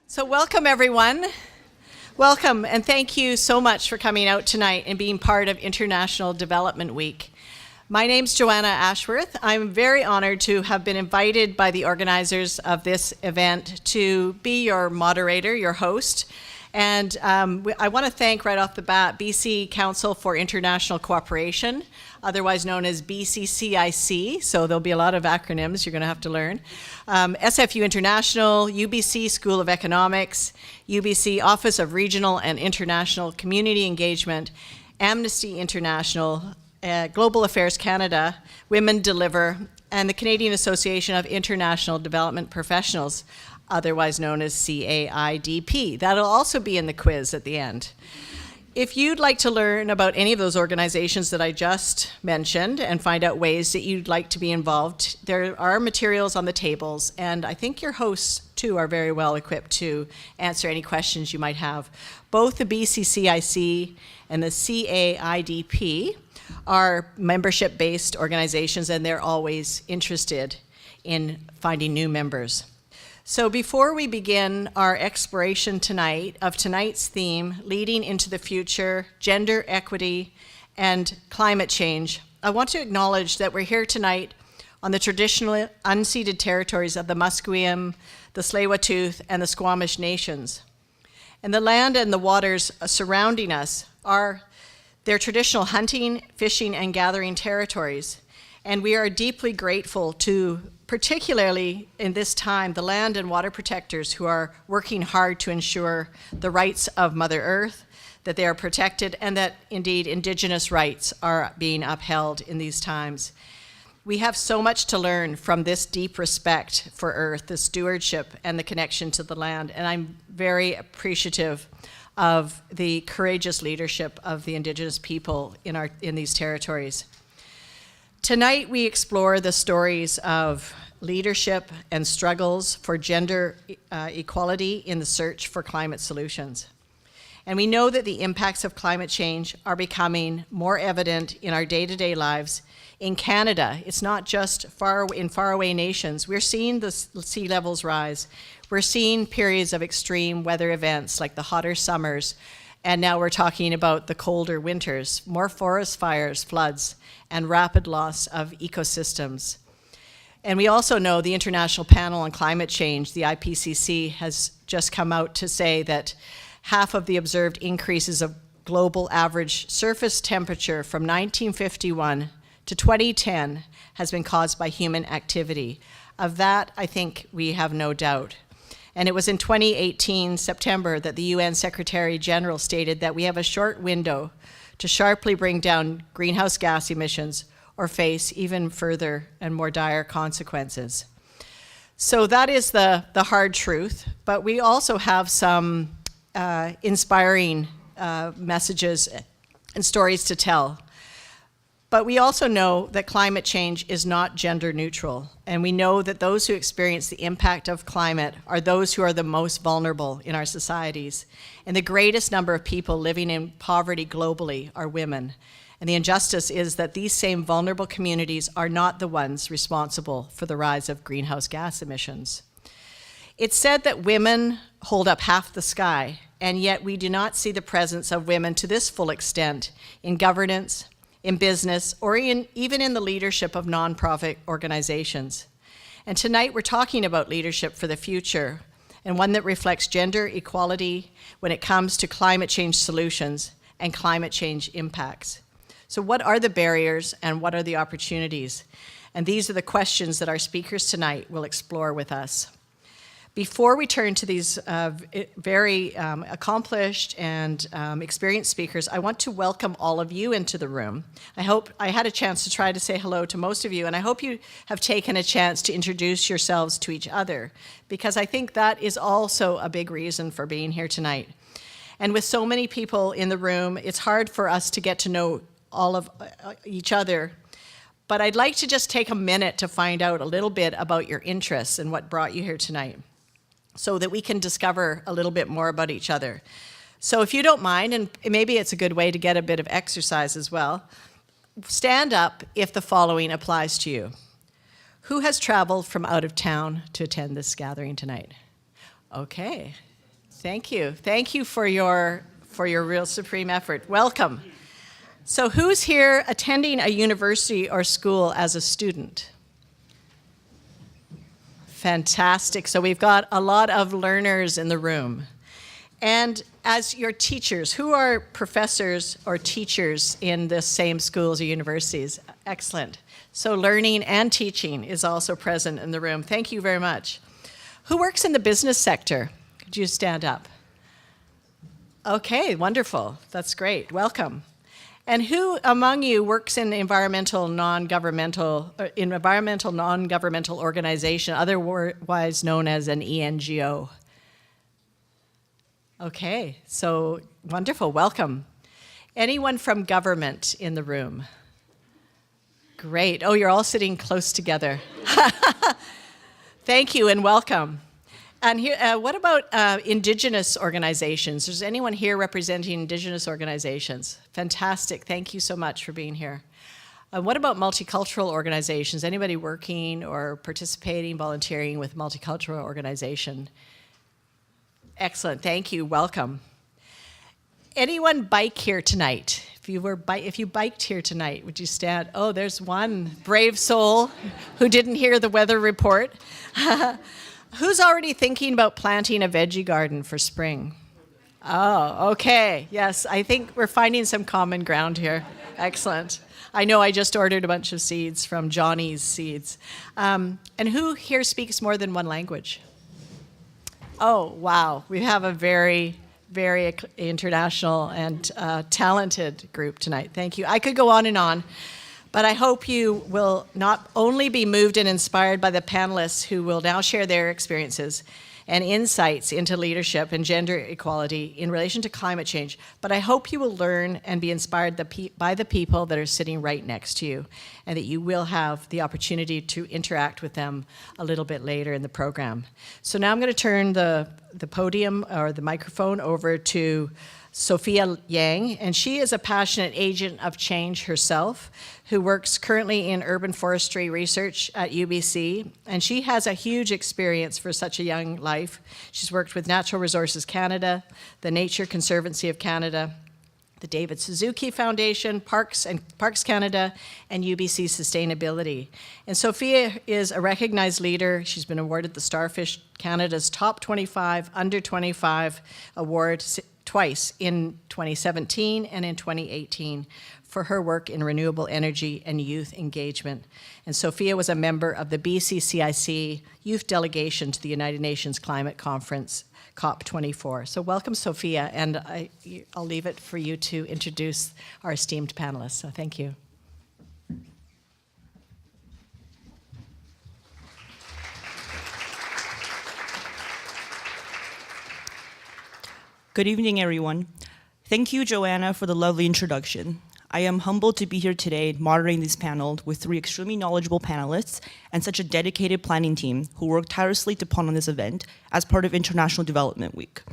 So welcome, everyone. Welcome, and thank you so much for coming out tonight and being part of International Development Week. My name's Joanna Ashworth. I'm very honored to have been invited by the organizers of this event to be your moderator, your host. And I want to thank right off the bat BC Council for International Cooperation, otherwise known as BCCIC, so there'll be a lot of acronyms you're going to have to learn. SFU International, UBC School of Economics, UBC Office of Regional and International Community Engagement, Amnesty International, Global Affairs Canada, Women Deliver, and the Canadian Association of International Development Professionals, otherwise known as CAIDP. That'll also be in the quiz at the end. If you'd like to learn about any of those organizations that I just mentioned and find out ways that you'd like to be involved, there are materials on the tables, and I think your hosts too are very well equipped to answer any questions you might have. Both the BCCIC and the CAIDP are membership-based organizations, and they're always interested in finding new members. So before we begin our exploration tonight of tonight's theme, Leading into the Future, Gender Equity, and Climate Change, I want to acknowledge that we're here tonight on the traditional unceded territories of the Musqueam, the Tsleil-Waututh, and the Squamish nations. And the land and the waters surrounding us are their traditional hunting, fishing, and gathering territories. And we are deeply grateful to, particularly in this time, the land and water protectors who are working hard to ensure the rights of Mother Earth, that they are protected, and that indeed indigenous rights are being upheld in these times. We have so much to learn from this deep respect for Earth, the stewardship and the connection to the land, and I'm very appreciative of the courageous leadership of the indigenous people in these territories. Tonight, we explore the stories of leadership and struggles for gender equality in the search for climate solutions. And we know that the impacts of climate change are becoming more evident in our day-to-day lives. In Canada, it's not just in faraway nations. We're seeing the sea levels rise. We're seeing periods of extreme weather events like the hotter summers, and now we're talking about the colder winters, more forest fires, floods, and rapid loss of ecosystems. And we also know the International Panel on Climate Change, the IPCC, has just come out to say that half of the observed increases of global average surface temperature from 1951 to 2010 has been caused by human activity. Of that, I think we have no doubt. And it was in 2018, September, that the UN Secretary General stated that we have a short window to sharply bring down greenhouse gas emissions or face even further and more dire consequences. So that is the hard truth, but we also have some inspiring messages and stories to tell. But we also know that climate change is not gender neutral, and we know that those who experience the impact of climate are those who are the most vulnerable in our societies. And the greatest number of people living in poverty globally are women. And the injustice is that these same vulnerable communities are not the ones responsible for the rise of greenhouse gas emissions. It's said that women hold up half the sky, and yet we do not see the presence of women to this full extent in governance, in business, or even in the leadership of nonprofit organizations. And tonight we're talking about leadership for the future, and one that reflects gender equality when it comes to climate change solutions and climate change impacts. So what are the barriers and what are the opportunities? And these are the questions that our speakers tonight will explore with us. Before we turn to these very accomplished and experienced speakers, I want to welcome all of you into the room. I hope I had a chance to try to say hello to most of you, and I hope you have taken a chance to introduce yourselves to each other, because I think that is also a big reason for being here tonight. And with so many people in the room, it's hard for us to get to know all of each other. But I'd like to just take a minute to find out a little bit about your interests and what brought you here tonight, so that we can discover a little bit more about each other. So if you don't mind, and maybe it's a good way to get a bit of exercise as well, stand up if the following applies to you. Who has traveled from out of town to attend this gathering tonight? Okay, Thank you. Thank you for your real supreme effort. Welcome. So who's here attending a university or school as a student? Fantastic. So we've got a lot of learners in the room. And as your teachers, who are professors or teachers in the same schools or universities? Excellent. So learning and teaching is also present in the room. Thank you very much. Who works in the business sector? Could you stand up? Okay, wonderful. That's great. Welcome. And who among you works in environmental non-governmental organization, otherwise known as an ENGO? Okay, so wonderful. Welcome. Anyone from government in the room? Great. Oh, you're all sitting close together. Thank you and welcome. And here, what about indigenous organizations? Is anyone here representing indigenous organizations? Fantastic. Thank you so much for being here. What about multicultural organizations? Anybody working or participating, volunteering with multicultural organization? Excellent. Thank you. Welcome. Anyone bike here tonight? If you biked here tonight, would you stand? Oh, there's one brave soul who didn't hear the weather report. Who's already thinking about planting a veggie garden for spring? Oh, okay. Yes, I think we're finding some common ground here. Excellent. I know I just ordered a bunch of seeds from Johnny's Seeds. And who here speaks more than one language? Oh, wow. We have a very, very international and talented group tonight. Thank you. I could go on and on. But I hope you will not only be moved and inspired by the panelists who will now share their experiences and insights into leadership and gender equality in relation to climate change, but I hope you will learn and be inspired by the people that are sitting right next to you, and that you will have the opportunity to interact with them a little bit later in the program. So now I'm going to turn the podium or the microphone over to Sophia Yang, and she is a passionate agent of change herself, who works currently in urban forestry research at UBC, and she has a huge experience for such a young life. She's worked with Natural Resources Canada, the Nature Conservancy of Canada, the David Suzuki Foundation, Parks Canada, and UBC Sustainability. And Sophia is a recognized leader. She's been awarded the Starfish Canada's Top 25 Under 25 Award twice, in 2017 and in 2018, for her work in renewable energy and youth engagement. And Sophia was a member of the BCCIC youth delegation to the United Nations Climate Conference, COP24. So welcome, Sophia, and I'll leave it for you to introduce our esteemed panelists. So thank you. Good evening, everyone. Thank you, Joanna, for the lovely introduction. I am humbled to be here today moderating this panel with three extremely knowledgeable panelists and such a dedicated planning team who worked tirelessly to put on this event as part of International Development Week.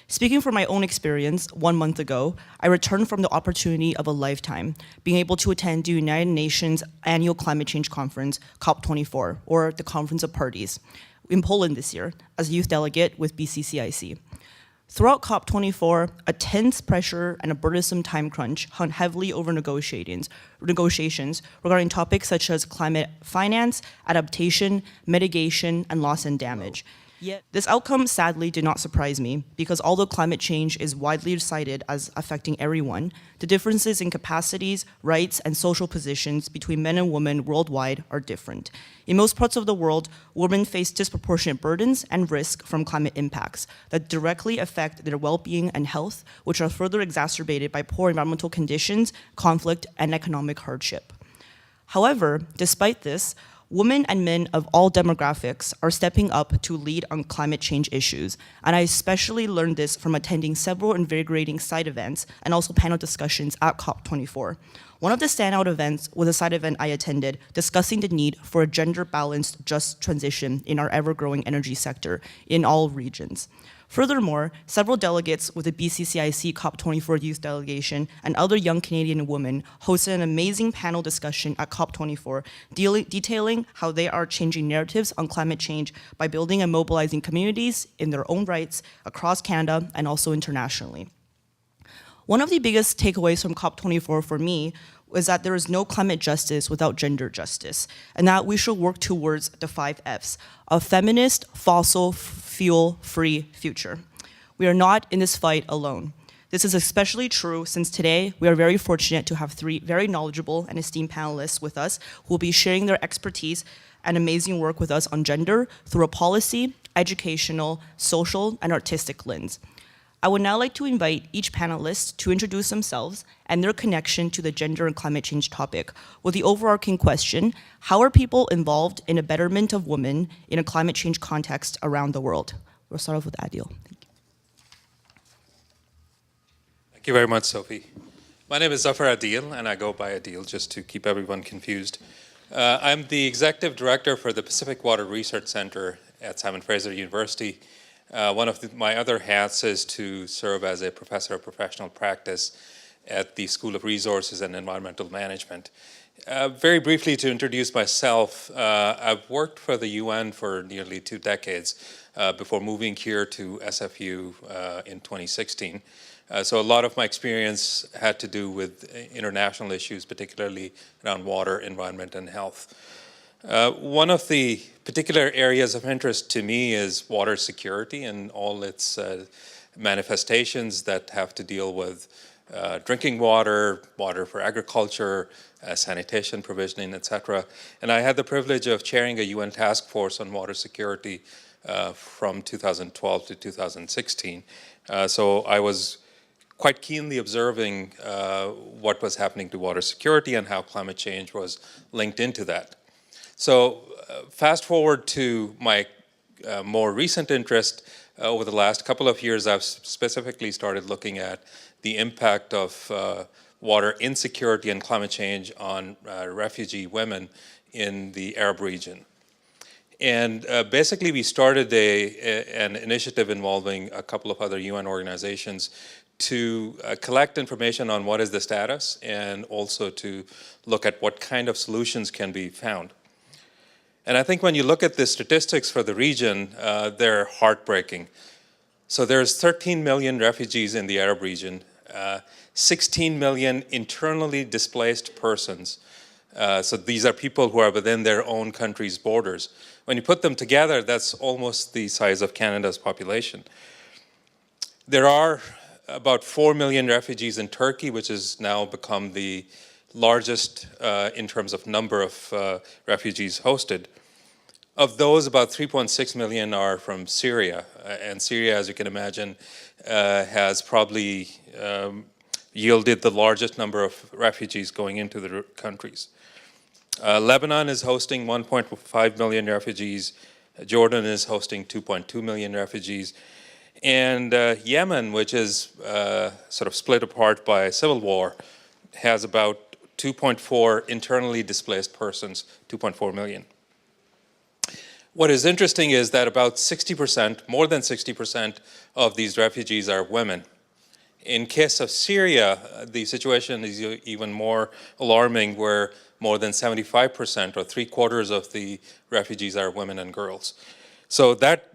Speaking from my own experience, 1 month ago, I returned from the opportunity of a lifetime, being able to attend the United Nations Annual Climate Change Conference, COP24, or the Conference of Parties, in Poland this year, as a youth delegate with BCCIC. Throughout COP24, a tense pressure and a burdensome time crunch hung heavily over negotiations regarding topics such as climate finance, adaptation, mitigation, and loss and damage. Yet, this outcome sadly did not surprise me, because although climate change is widely cited as affecting everyone, the differences in capacities, rights, and social positions between men and women worldwide are different. In most parts of the world, women face disproportionate burdens and risk from climate impacts that directly affect their well-being and health, which are further exacerbated by poor environmental conditions, conflict, and economic hardship. However, despite this, women and men of all demographics are stepping up to lead on climate change issues, and I especially learned this from attending several invigorating side events and also panel discussions at COP24. One of the standout events was a side event I attended discussing the need for a gender-balanced, just transition in our ever-growing energy sector in all regions. Furthermore, several delegates with the BCCIC COP24 youth delegation and other young Canadian women hosted an amazing panel discussion at COP24 detailing how they are changing narratives on climate change by building and mobilizing communities in their own rights across Canada and also internationally. One of the biggest takeaways from COP24 for me was that there is no climate justice without gender justice, and that we should work towards the 5 Fs, a feminist, fossil fuel-free future. We are not in this fight alone. This is especially true since today we are very fortunate to have 3 very knowledgeable and esteemed panelists with us who will be sharing their expertise and amazing work with us on gender through a policy, educational, social, and artistic lens. I would now like to invite each panelist to introduce themselves and their connection to the gender and climate change topic with the overarching question, how are people involved in a betterment of women in a climate change context around the world? We'll start off with Adeel. Thank you. Thank you very much, Sophie. My name is Zafar Adeel, and I go by Adeel just to keep everyone confused. I'm the Executive Director for the Pacific Water Research Center at Simon Fraser University. One of my other hats is to serve as a professor of professional practice at the School of Resources and Environmental Management. Very briefly to introduce myself, I've worked for the UN for nearly 2 decades before moving here to SFU in 2016. So a lot of my experience had to do with international issues, particularly around water, environment, and health. One of the particular areas of interest to me is water security and all its manifestations that have to deal with drinking water, water for agriculture, sanitation provisioning, etc. And I had the privilege of chairing a UN task force on water security from 2012 to 2016. So I was quite keenly observing what was happening to water security and how climate change was linked into that. So fast forward to my more recent interest. Over the last couple of years, I've specifically started looking at the impact of water insecurity and climate change on refugee women in the Arab region. And basically, we started an initiative involving a couple of other UN organizations to collect information on what is the status and also to look at what kind of solutions can be found. And I think when you look at the statistics for the region, they're heartbreaking. So there's 13 million refugees in the Arab region, 16 million internally displaced persons. So these are people who are within their own country's borders. When you put them together, that's almost the size of Canada's population. There are about 4 million refugees in Turkey, which has now become the largest in terms of number of refugees hosted. Of those, about 3.6 million are from Syria. And Syria, as you can imagine, has probably yielded the largest number of refugees going into the countries. Lebanon is hosting 1.5 million refugees. Jordan is hosting 2.2 million refugees. And Yemen, which is sort of split apart by civil war, has about 2.4 internally displaced persons, 2.4 million. What is interesting is that about 60%, more than 60% of these refugees are women. In case of Syria, the situation is even more alarming, where more than 75% or 3/4 of the refugees are women and girls. So that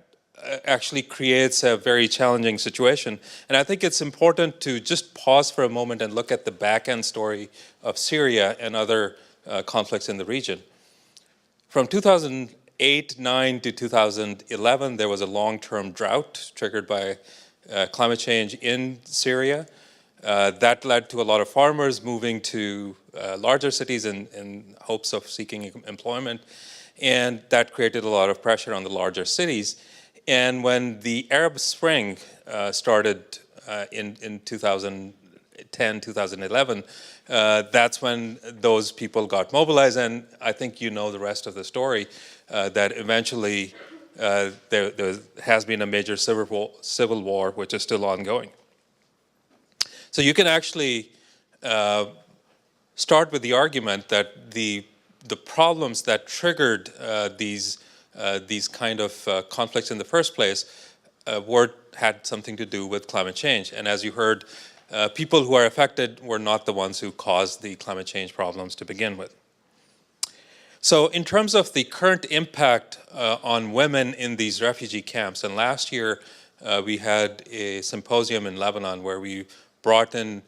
actually creates a very challenging situation. And I think it's important to just pause for a moment and look at the back-end story of Syria and other conflicts in the region. From 2008-9 to 2011, there was a long-term drought triggered by climate change in Syria. That led to a lot of farmers moving to larger cities in hopes of seeking employment, and that created a lot of pressure on the larger cities. And when the Arab Spring started in 2010, 2011, that's when those people got mobilized, and I think you know the rest of the story, that eventually there has been a major civil war, which is still ongoing. So you can actually start with the argument that the problems that triggered these kind of conflicts in the first place word had something to do with climate change. And as you heard, people who are affected were not the ones who caused the climate change problems to begin with. So in terms of the current impact on women in these refugee camps, and last year we had a symposium in Lebanon where we brought in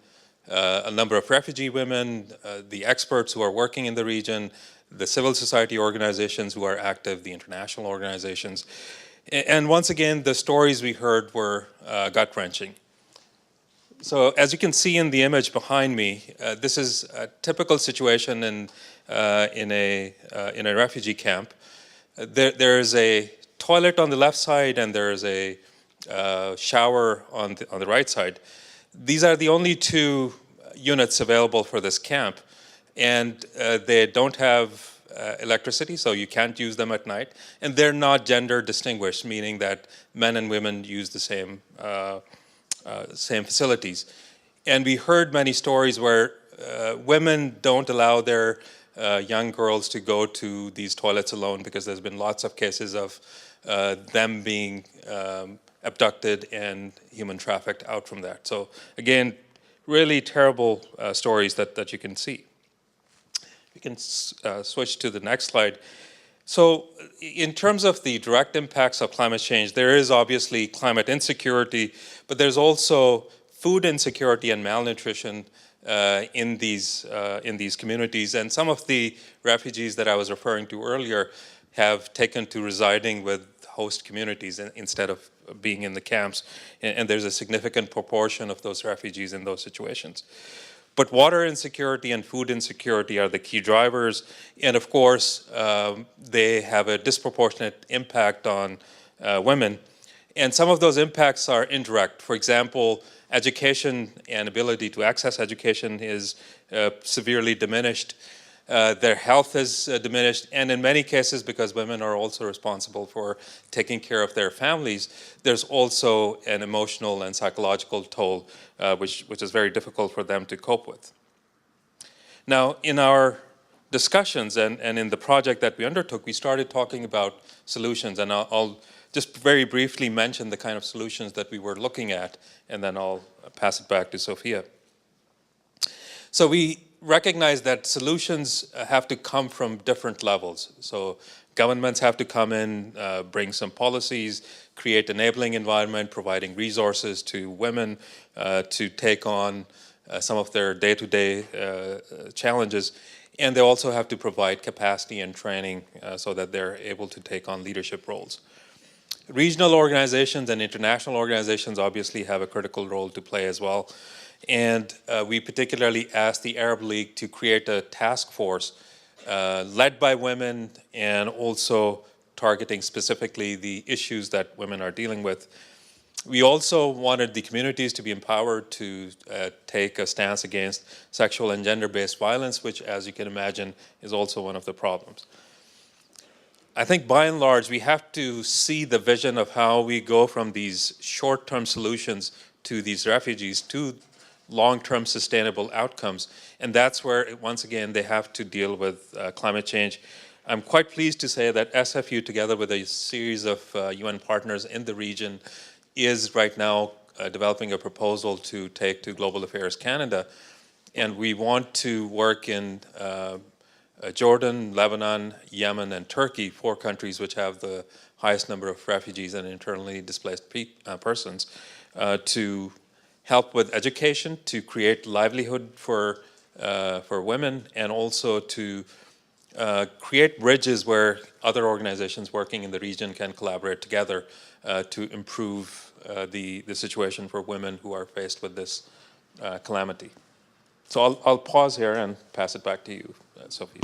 a number of refugee women, the experts who are working in the region, the civil society organizations who are active, the international organizations. And once again, the stories we heard were gut-wrenching. So as you can see in the image behind me, this is a typical situation in a refugee camp. There is a toilet on the left side and there is a shower on the right side. These are the only two units available for this camp, and they don't have electricity, so you can't use them at night, and they're not gender distinguished, meaning that men and women use the same facilities. And we heard many stories where women don't allow their young girls to go to these toilets alone because there's been lots of cases of them being abducted and human trafficked out from that. So again, really terrible stories that you can see. We can switch to the next slide. So in terms of the direct impacts of climate change, there is obviously climate insecurity, but there's also food insecurity and malnutrition in these communities. And some of the refugees that I was referring to earlier have taken to residing with host communities instead of being in the camps. And there's a significant proportion of those refugees in those situations. But water insecurity and food insecurity are the key drivers. And of course, they have a disproportionate impact on women. And some of those impacts are indirect. For example, education and ability to access education is severely diminished. Their health is diminished, and in many cases, because women are also responsible for taking care of their families, there's also an emotional and psychological toll, which is very difficult for them to cope with. Now, in our discussions and in the project that we undertook, we started talking about solutions, and I'll just very briefly mention the kind of solutions that we were looking at, and then I'll pass it back to Sophia. So we recognize that solutions have to come from different levels. So governments have to come in, bring some policies, create enabling environment, providing resources to women to take on some of their day-to-day challenges. And they also have to provide capacity and training so that they're able to take on leadership roles. Regional organizations and international organizations obviously have a critical role to play as well. And we particularly asked the Arab League to create a task force led by women and also targeting specifically the issues that women are dealing with. We also wanted the communities to be empowered to take a stance against sexual and gender-based violence, which, as you can imagine, is also one of the problems. I think by and large, we have to see the vision of how we go from these short-term solutions to these refugees to long-term sustainable outcomes. And that's where, once again, they have to deal with climate change. I'm quite pleased to say that SFU, together with a series of UN partners in the region, is right now developing a proposal to take to Global Affairs Canada. And we want to work in Jordan, Lebanon, Yemen, and Turkey, 4 countries which have the highest number of refugees and internally displaced persons, to help with education, to create livelihood for women, and also to create bridges where other organizations working in the region can collaborate together to improve the situation for women who are faced with this calamity. So I'll pause here and pass it back to you, Sophia.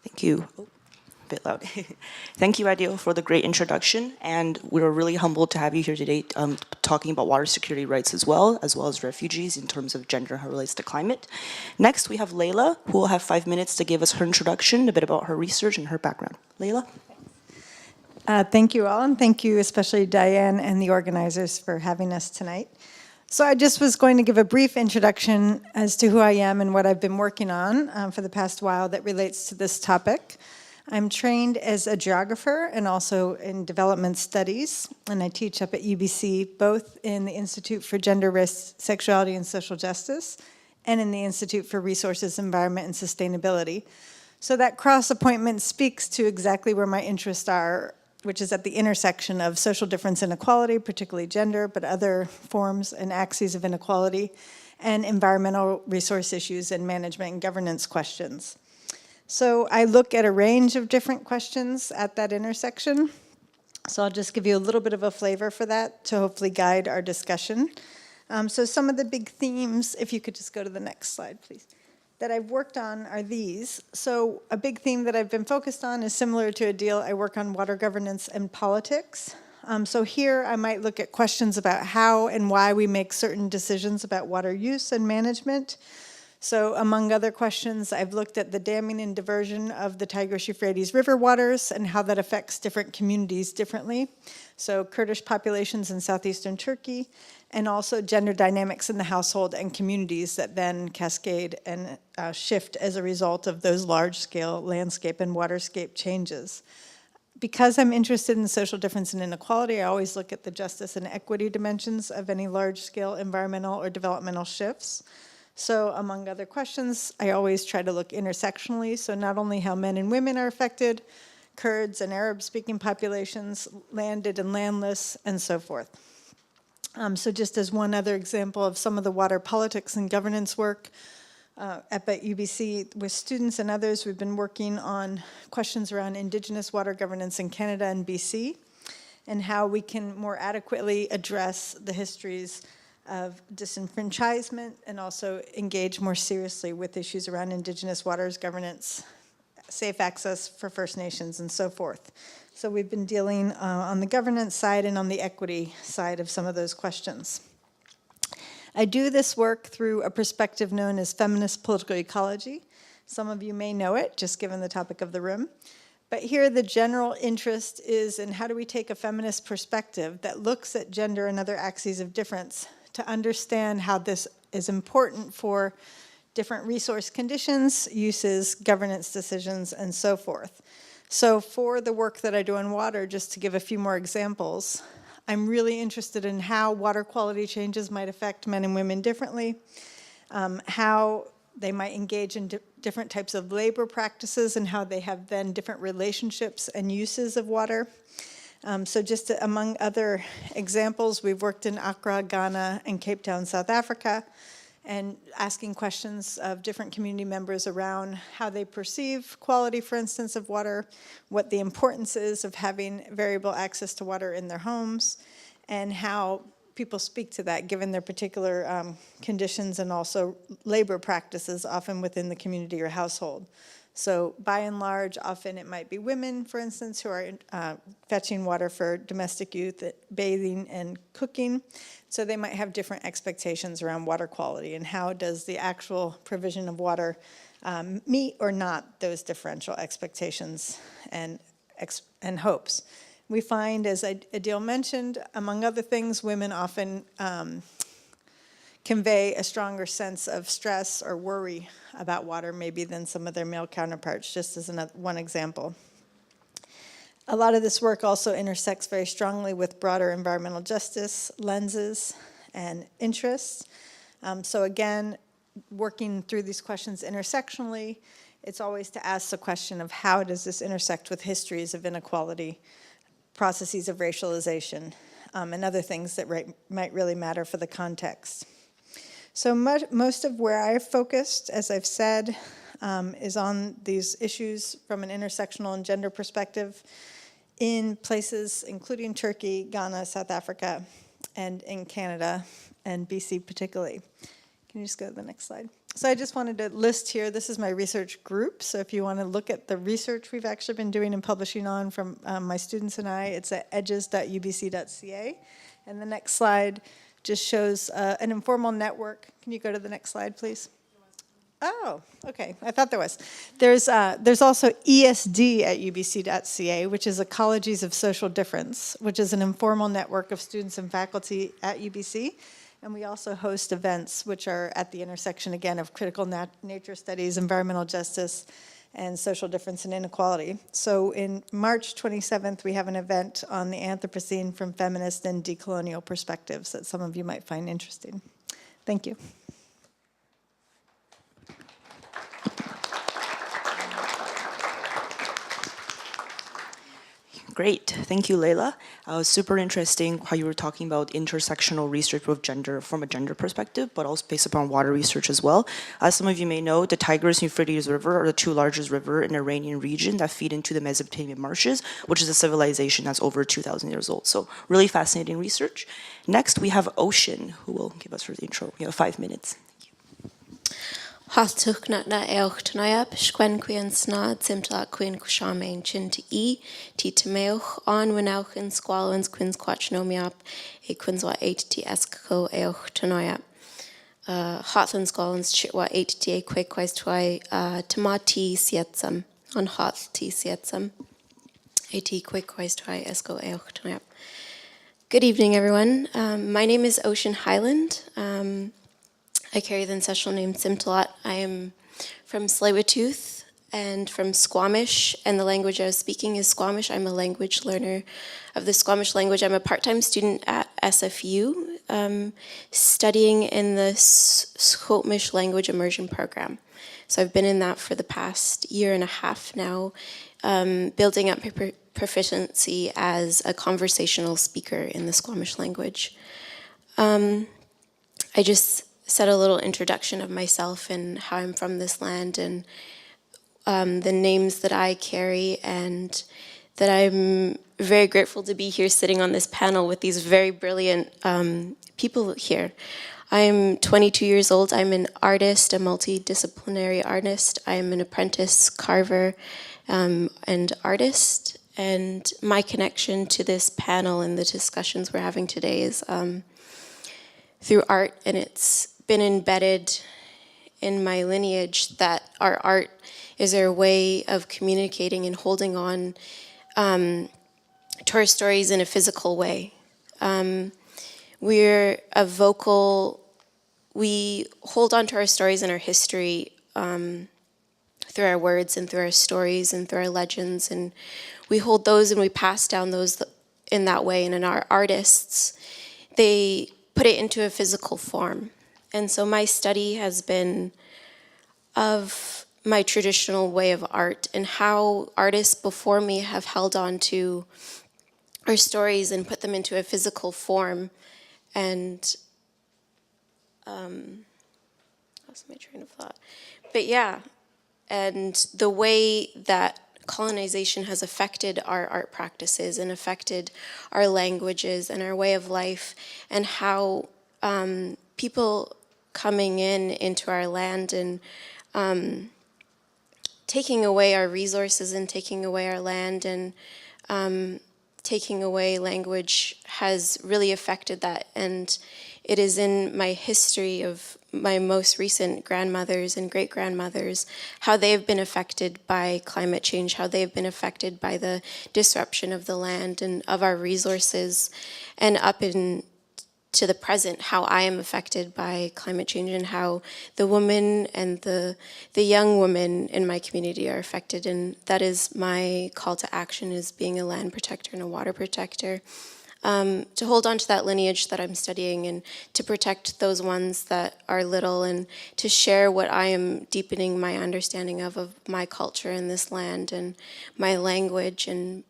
Thank you. Oh, a bit loud. Thank you, Adeel, for the great introduction. And we're really humbled to have you here today talking about water security rights as well as refugees in terms of gender and how it relates to climate. Next, we have Leila, who will have 5 minutes to give us her introduction, a bit about her research and her background. Leila? Thank you all, and thank you especially Diane and the organizers for having us tonight. So I just was going to give a brief introduction as to who I am and what I've been working on for the past while that relates to this topic. I'm trained as a geographer and also in development studies, and I teach up at UBC, both in the Institute for Gender, Race, Sexuality, and Social Justice, and in the Institute for Resources, Environment, and Sustainability. So that cross-appointment speaks to exactly where my interests are, which is at the intersection of social difference and inequality, particularly gender, but other forms and axes of inequality, and environmental resource issues and management and governance questions. So I look at a range of different questions at that intersection. So I'll just give you a little bit of a flavor for that to hopefully guide our discussion. So some of the big themes, if you could just go to the next slide, please, that I've worked on are these. So a big theme that I've been focused on is similar to Adeel. I work on water governance and politics. So here I might look at questions about how and why we make certain decisions about water use and management. So among other questions, I've looked at the damming and diversion of the Tigris-Euphrates river waters and how that affects different communities differently. So Kurdish populations in southeastern Turkey, and also gender dynamics in the household and communities that then cascade and shift as a result of those large-scale landscape and waterscape changes. Because I'm interested in social difference and inequality, I always look at the justice and equity dimensions of any large-scale environmental or developmental shifts. So among other questions, I always try to look intersectionally, so not only how men and women are affected, Kurds and Arab-speaking populations, landed and landless, and so forth. So just as one other example of some of the water politics and governance work, up at UBC with students and others, we've been working on questions around indigenous water governance in Canada and BC, and how we can more adequately address the histories of disenfranchisement and also engage more seriously with issues around indigenous waters governance, safe access for First Nations, and so forth. So we've been dealing on the governance side and on the equity side of some of those questions. I do this work through a perspective known as feminist political ecology. Some of you may know it, just given the topic of the room. But here the general interest is in how do we take a feminist perspective that looks at gender and other axes of difference to understand how this is important for different resource conditions, uses, governance decisions, and so forth. So for the work that I do on water, just to give a few more examples, I'm really interested in how water quality changes might affect men and women differently, how they might engage in different types of labor practices and how they have then different relationships and uses of water. So just among other examples, we've worked in Accra, Ghana, and Cape Town, South Africa, and asking questions of different community members around how they perceive quality, for instance, of water, what the importance is of having variable access to water in their homes, and how people speak to that given their particular conditions and also labor practices often within the community or household. So by and large, often it might be women, for instance, who are fetching water for domestic use, bathing and cooking. So they might have different expectations around water quality and how does the actual provision of water meet or not those differential expectations and hopes. We find, as Adeel mentioned, among other things, women often convey a stronger sense of stress or worry about water maybe than some of their male counterparts, just as one example. A lot of this work also intersects very strongly with broader environmental justice lenses and interests. So again, working through these questions intersectionally, it's always to ask the question of how does this intersect with histories of inequality, processes of racialization, and other things that might really matter for the context. So most of where I've focused, as I've said, is on these issues from an intersectional and gender perspective in places including Turkey, Ghana, South Africa, and in Canada, and BC particularly. Can you just go to the next slide? So I just wanted to list here, this is my research group, so if you want to look at the research we've actually been doing and publishing on from my students and I, it's at edges.ubc.ca. And the next slide just shows an informal network. Can you go to the next slide, please? Oh, okay. I thought there was. There's also ESD at ubc.ca, which is Ecologies of Social Difference, which is an informal network of students and faculty at UBC. And we also host events which are at the intersection, again, of critical nature studies, environmental justice, and social difference and inequality. So in March 27th, we have an event on the Anthropocene from feminist and decolonial perspectives that some of you might find interesting. Thank you. Great, thank you, Leila. Super interesting how you were talking about intersectional research with gender from a gender perspective, but also based upon water research as well. As some of you may know, the Tigris and Euphrates River are the two largest rivers in the Iranian region that feed into the Mesopotamian marshes, which is a civilization that's over 2,000 years old. So really fascinating research. Next, we have Ocean, who will give us her intro. We have 5 minutes. Hastuk na eoch tnayab, shquen quien snad, simtla quien kushamain chinta ti temeoch, on winauch in squalens quins quachnomiap, e quinswa 8 esco eoch tnayab. Hothan squalens chitwa 8 e quequais twai, tomati sietsam, on hot tea sietsam. 8 quequais twai esco eoch tnayab. Good evening, everyone. My name is Ocean Hyland. I carry the ancestral name Simtalat. I am from Tsleil-Waututh and from Squamish, and the language I was speaking is Squamish. I'm a language learner of the Squamish language. I'm a part-time student at SFU, studying in the Squamish language immersion program. So I've been in that for the past year and a half now, building up my proficiency as a conversational speaker in the Squamish language. I just said a little introduction of myself and how I'm from this land and the names that I carry, and that I'm very grateful to be here sitting on this panel with these very brilliant people here. I'm 22 years old. I'm an artist, a multidisciplinary artist. I'm an apprentice carver and artist. And my connection to this panel and the discussions we're having today is through art, and it's been embedded in my lineage that our art is our way of communicating and holding on to our stories in a physical way. We're a vocal, we hold on to our stories and our history through our words and through our stories and through our legends, and we hold those and we pass down those in that way. And in our artists, they put it into a physical form. And so my study has been of my traditional way of art and how artists before me have held on to our stories and put them into a physical form. And lost my train of thought. But yeah, and the way that colonization has affected our art practices and affected our languages and our way of life, and how people coming into our land and taking away our resources and taking away our land and taking away language has really affected that. And it is in my history of my most recent grandmothers and great-grandmothers, how they have been affected by climate change, how they have been affected by the disruption of the land and of our resources, and up in to the present, how I am affected by climate change and how the women and the young women in my community are affected. And that is my call to action, is being a land protector and a water protector, to hold on to that lineage that I'm studying and to protect those ones that are little, and to share what I am deepening my understanding of my culture in this land and my language, and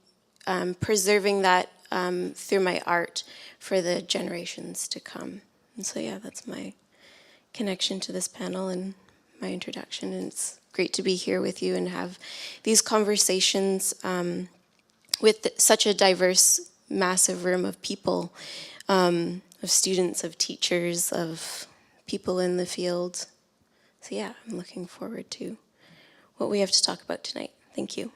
preserving that through my art for the generations to come. And so yeah, that's my connection to this panel and my introduction. And it's great to be here with you and have these conversations with such a diverse, massive room of people, of students, of teachers, of people in the field. So yeah, I'm looking forward to what we have to talk about tonight. Thank you.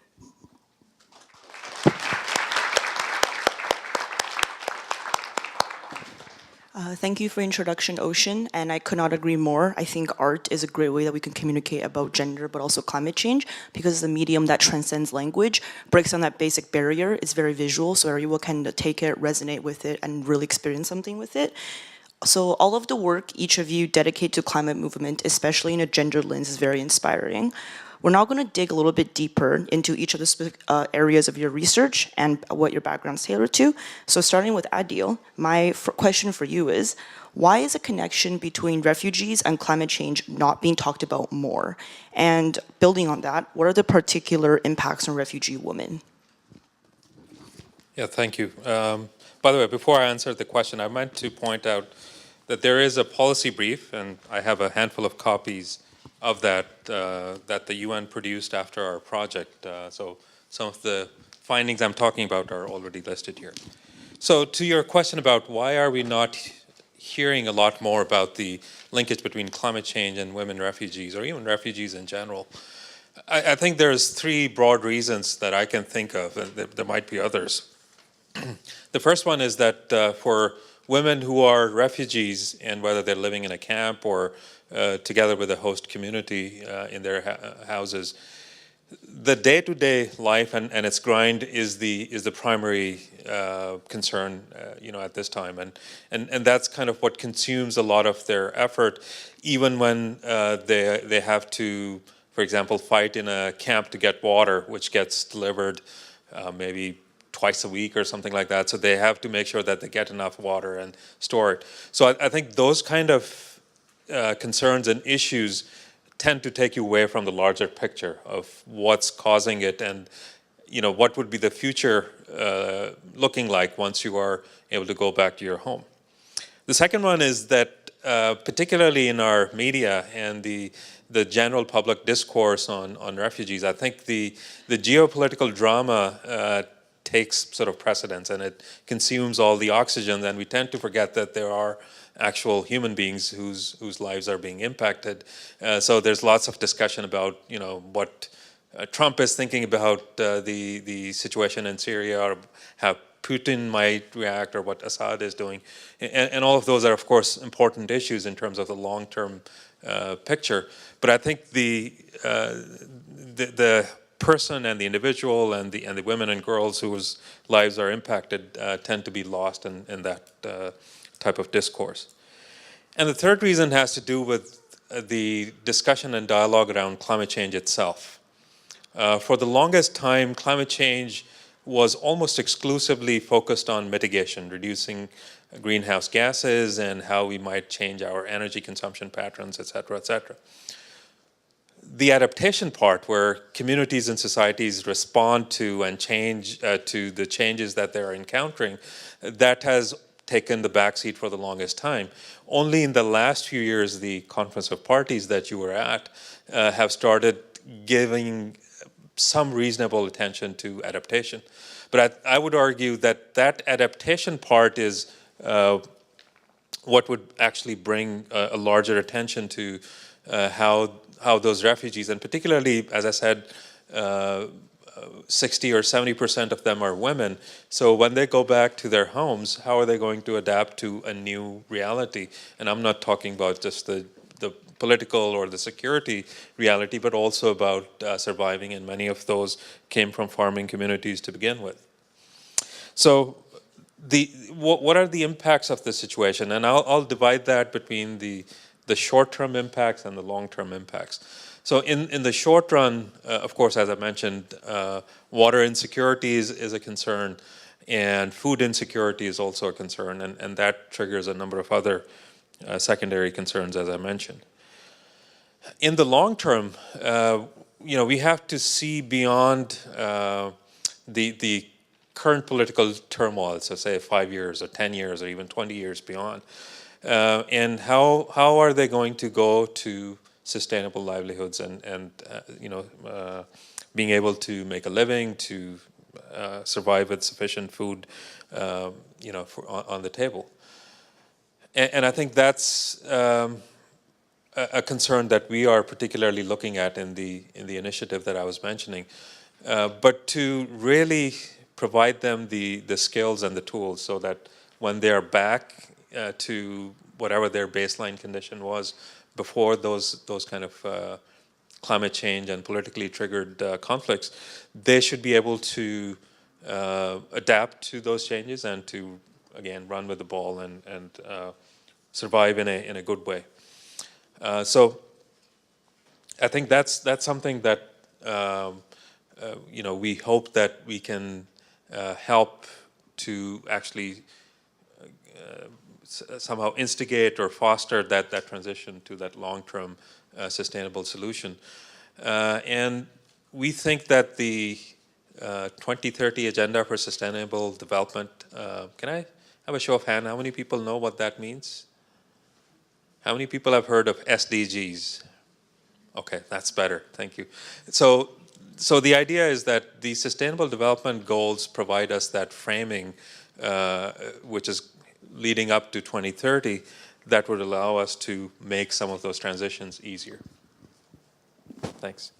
Thank you for introduction, Ocean, and I could not agree more. I think art is a great way that we can communicate about gender, but also climate change, because it's a medium that transcends language, breaks down that basic barrier. It's very visual, so everyone can take it, resonate with it, and really experience something with it. So all of the work each of you dedicate to climate movement, especially in a gender lens, is very inspiring. We're now going to dig a little bit deeper into each of the specific areas of your research and what your background's tailored to. So starting with Adeel, my question for you is, why is a connection between refugees and climate change not being talked about more? And building on that, what are the particular impacts on refugee women? Yeah, thank you. By the way, before I answer the question, I meant to point out that there is a policy brief, and I have a handful of copies of that that the UN produced after our project. So some of the findings I'm talking about are already listed here. So to your question about why are we not hearing a lot more about the linkage between climate change and women refugees, or even refugees in general, I think there's three broad reasons that I can think of, and there might be others. The first one is that for women who are refugees, and whether they're living in a camp or together with a host community in their houses, the day-to-day life and its grind is the primary concern, at this time, and that's kind of what consumes a lot of their effort, even when they have to, for example, fight in a camp to get water, which gets delivered maybe twice a week or something like that. So they have to make sure that they get enough water and store it. So I think those kind of concerns and issues tend to take you away from the larger picture of what's causing it, and what would be the future looking like once you are able to go back to your home. The second one is that particularly in our media and the general public discourse on refugees, I think the geopolitical drama takes sort of precedence, and it consumes all the oxygen, and we tend to forget that there are actual human beings whose lives are being impacted. So there's lots of discussion about what Trump is thinking about the situation in Syria, or how Putin might react, or what Assad is doing, and all of those are of course important issues in terms of the long-term picture. But I think the person and the individual and the women and girls whose lives are impacted tend to be lost in that type of discourse. And the third reason has to do with the discussion and dialogue around climate change itself. For the longest time, climate change was almost exclusively focused on mitigation, reducing greenhouse gases and how we might change our energy consumption patterns, et cetera, et cetera. The adaptation part, where communities and societies respond to and change to the changes that they're encountering, that has taken the backseat for the longest time. Only in the last few years, the Conference of Parties that you were at have started giving some reasonable attention to adaptation. But I would argue that that adaptation part is what would actually bring a larger attention to how those refugees, and particularly, as I said, 60 or 70% of them are women. So when they go back to their homes, how are they going to adapt to a new reality? And I'm not talking about just the political or the security reality, but also about surviving, and many of those came from farming communities to begin with. So what are the impacts of this situation? And I'll divide that between the short-term impacts and the long-term impacts. So in the short run, of course, as I mentioned, water insecurity is a concern, and food insecurity is also a concern, and that triggers a number of other secondary concerns, as I mentioned. In the long term, we have to see beyond the current political turmoil, so say 5 years or 10 years or even 20 years beyond, and how are they going to go to sustainable livelihoods and being able to make a living, to survive with sufficient food, on the table. And I think that's a concern that we are particularly looking at in the initiative that I was mentioning. But to really provide them the skills and the tools so that when they are back to whatever their baseline condition was before those kind of climate change and politically triggered conflicts, they should be able to adapt to those changes and to, again, run with the ball and survive in a good way. So I think that's something that we hope that we can help to actually somehow instigate or foster that transition to that long-term sustainable solution. And we think that the 2030 Agenda for Sustainable Development, can I have a show of hand? How many people know what that means? How many people have heard of SDGs? Okay, that's better, thank you. So the idea is that the Sustainable Development Goals provide us that framing, which is leading up to 2030, that would allow us to make some of those transitions easier. Thanks.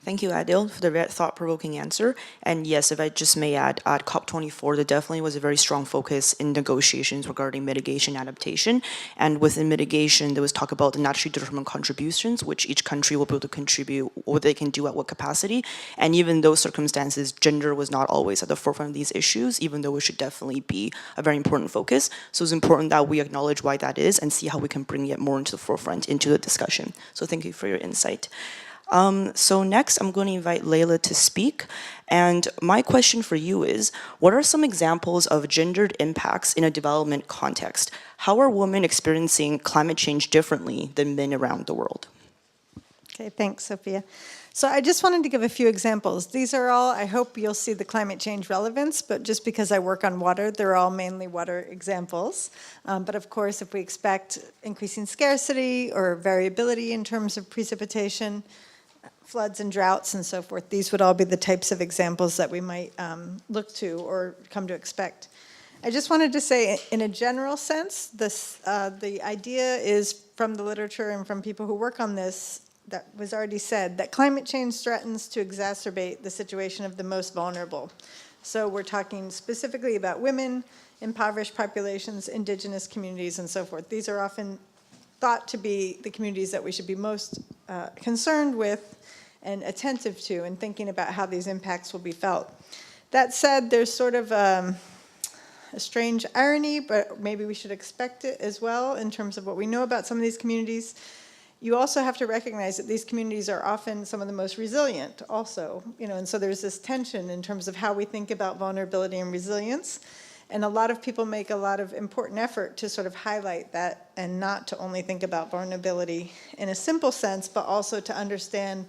Thank you, Adeel, for the very thought-provoking answer. And yes, if I just may add, at COP24, there definitely was a very strong focus in negotiations regarding mitigation adaptation. And within mitigation, there was talk about the naturally determined contributions, which each country will be able to contribute, what they can do at what capacity. And even those circumstances, gender was not always at the forefront of these issues, even though it should definitely be a very important focus. So it's important that we acknowledge why that is and see how we can bring it more into the forefront, into the discussion. So thank you for your insight. So next, I'm going to invite Leila to speak. And my question for you is, what are some examples of gendered impacts in a development context? How are women experiencing climate change differently than men around the world? Okay, thanks, Sophia. So I just wanted to give a few examples. These are all, I hope you'll see the climate change relevance, but just because I work on water, they're all mainly water examples. But of course, if we expect increasing scarcity or variability in terms of precipitation, floods and droughts and so forth, these would all be the types of examples that we might look to or come to expect. I just wanted to say, in a general sense, the idea is from the literature and from people who work on this, that was already said, that climate change threatens to exacerbate the situation of the most vulnerable. So we're talking specifically about women, impoverished populations, indigenous communities, and so forth. These are often thought to be the communities that we should be most concerned with and attentive to in thinking about how these impacts will be felt. That said, there's sort of a strange irony, but maybe we should expect it as well in terms of what we know about some of these communities. You also have to recognize that these communities are often some of the most resilient also, and so there's this tension in terms of how we think about vulnerability and resilience. And a lot of people make a lot of important effort to sort of highlight that and not to only think about vulnerability in a simple sense, but also to understand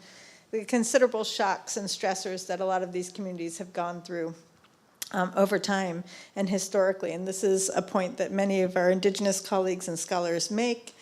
the considerable shocks and stressors that a lot of these communities have gone through over time and historically. And this is a point that many of our Indigenous colleagues and scholars make,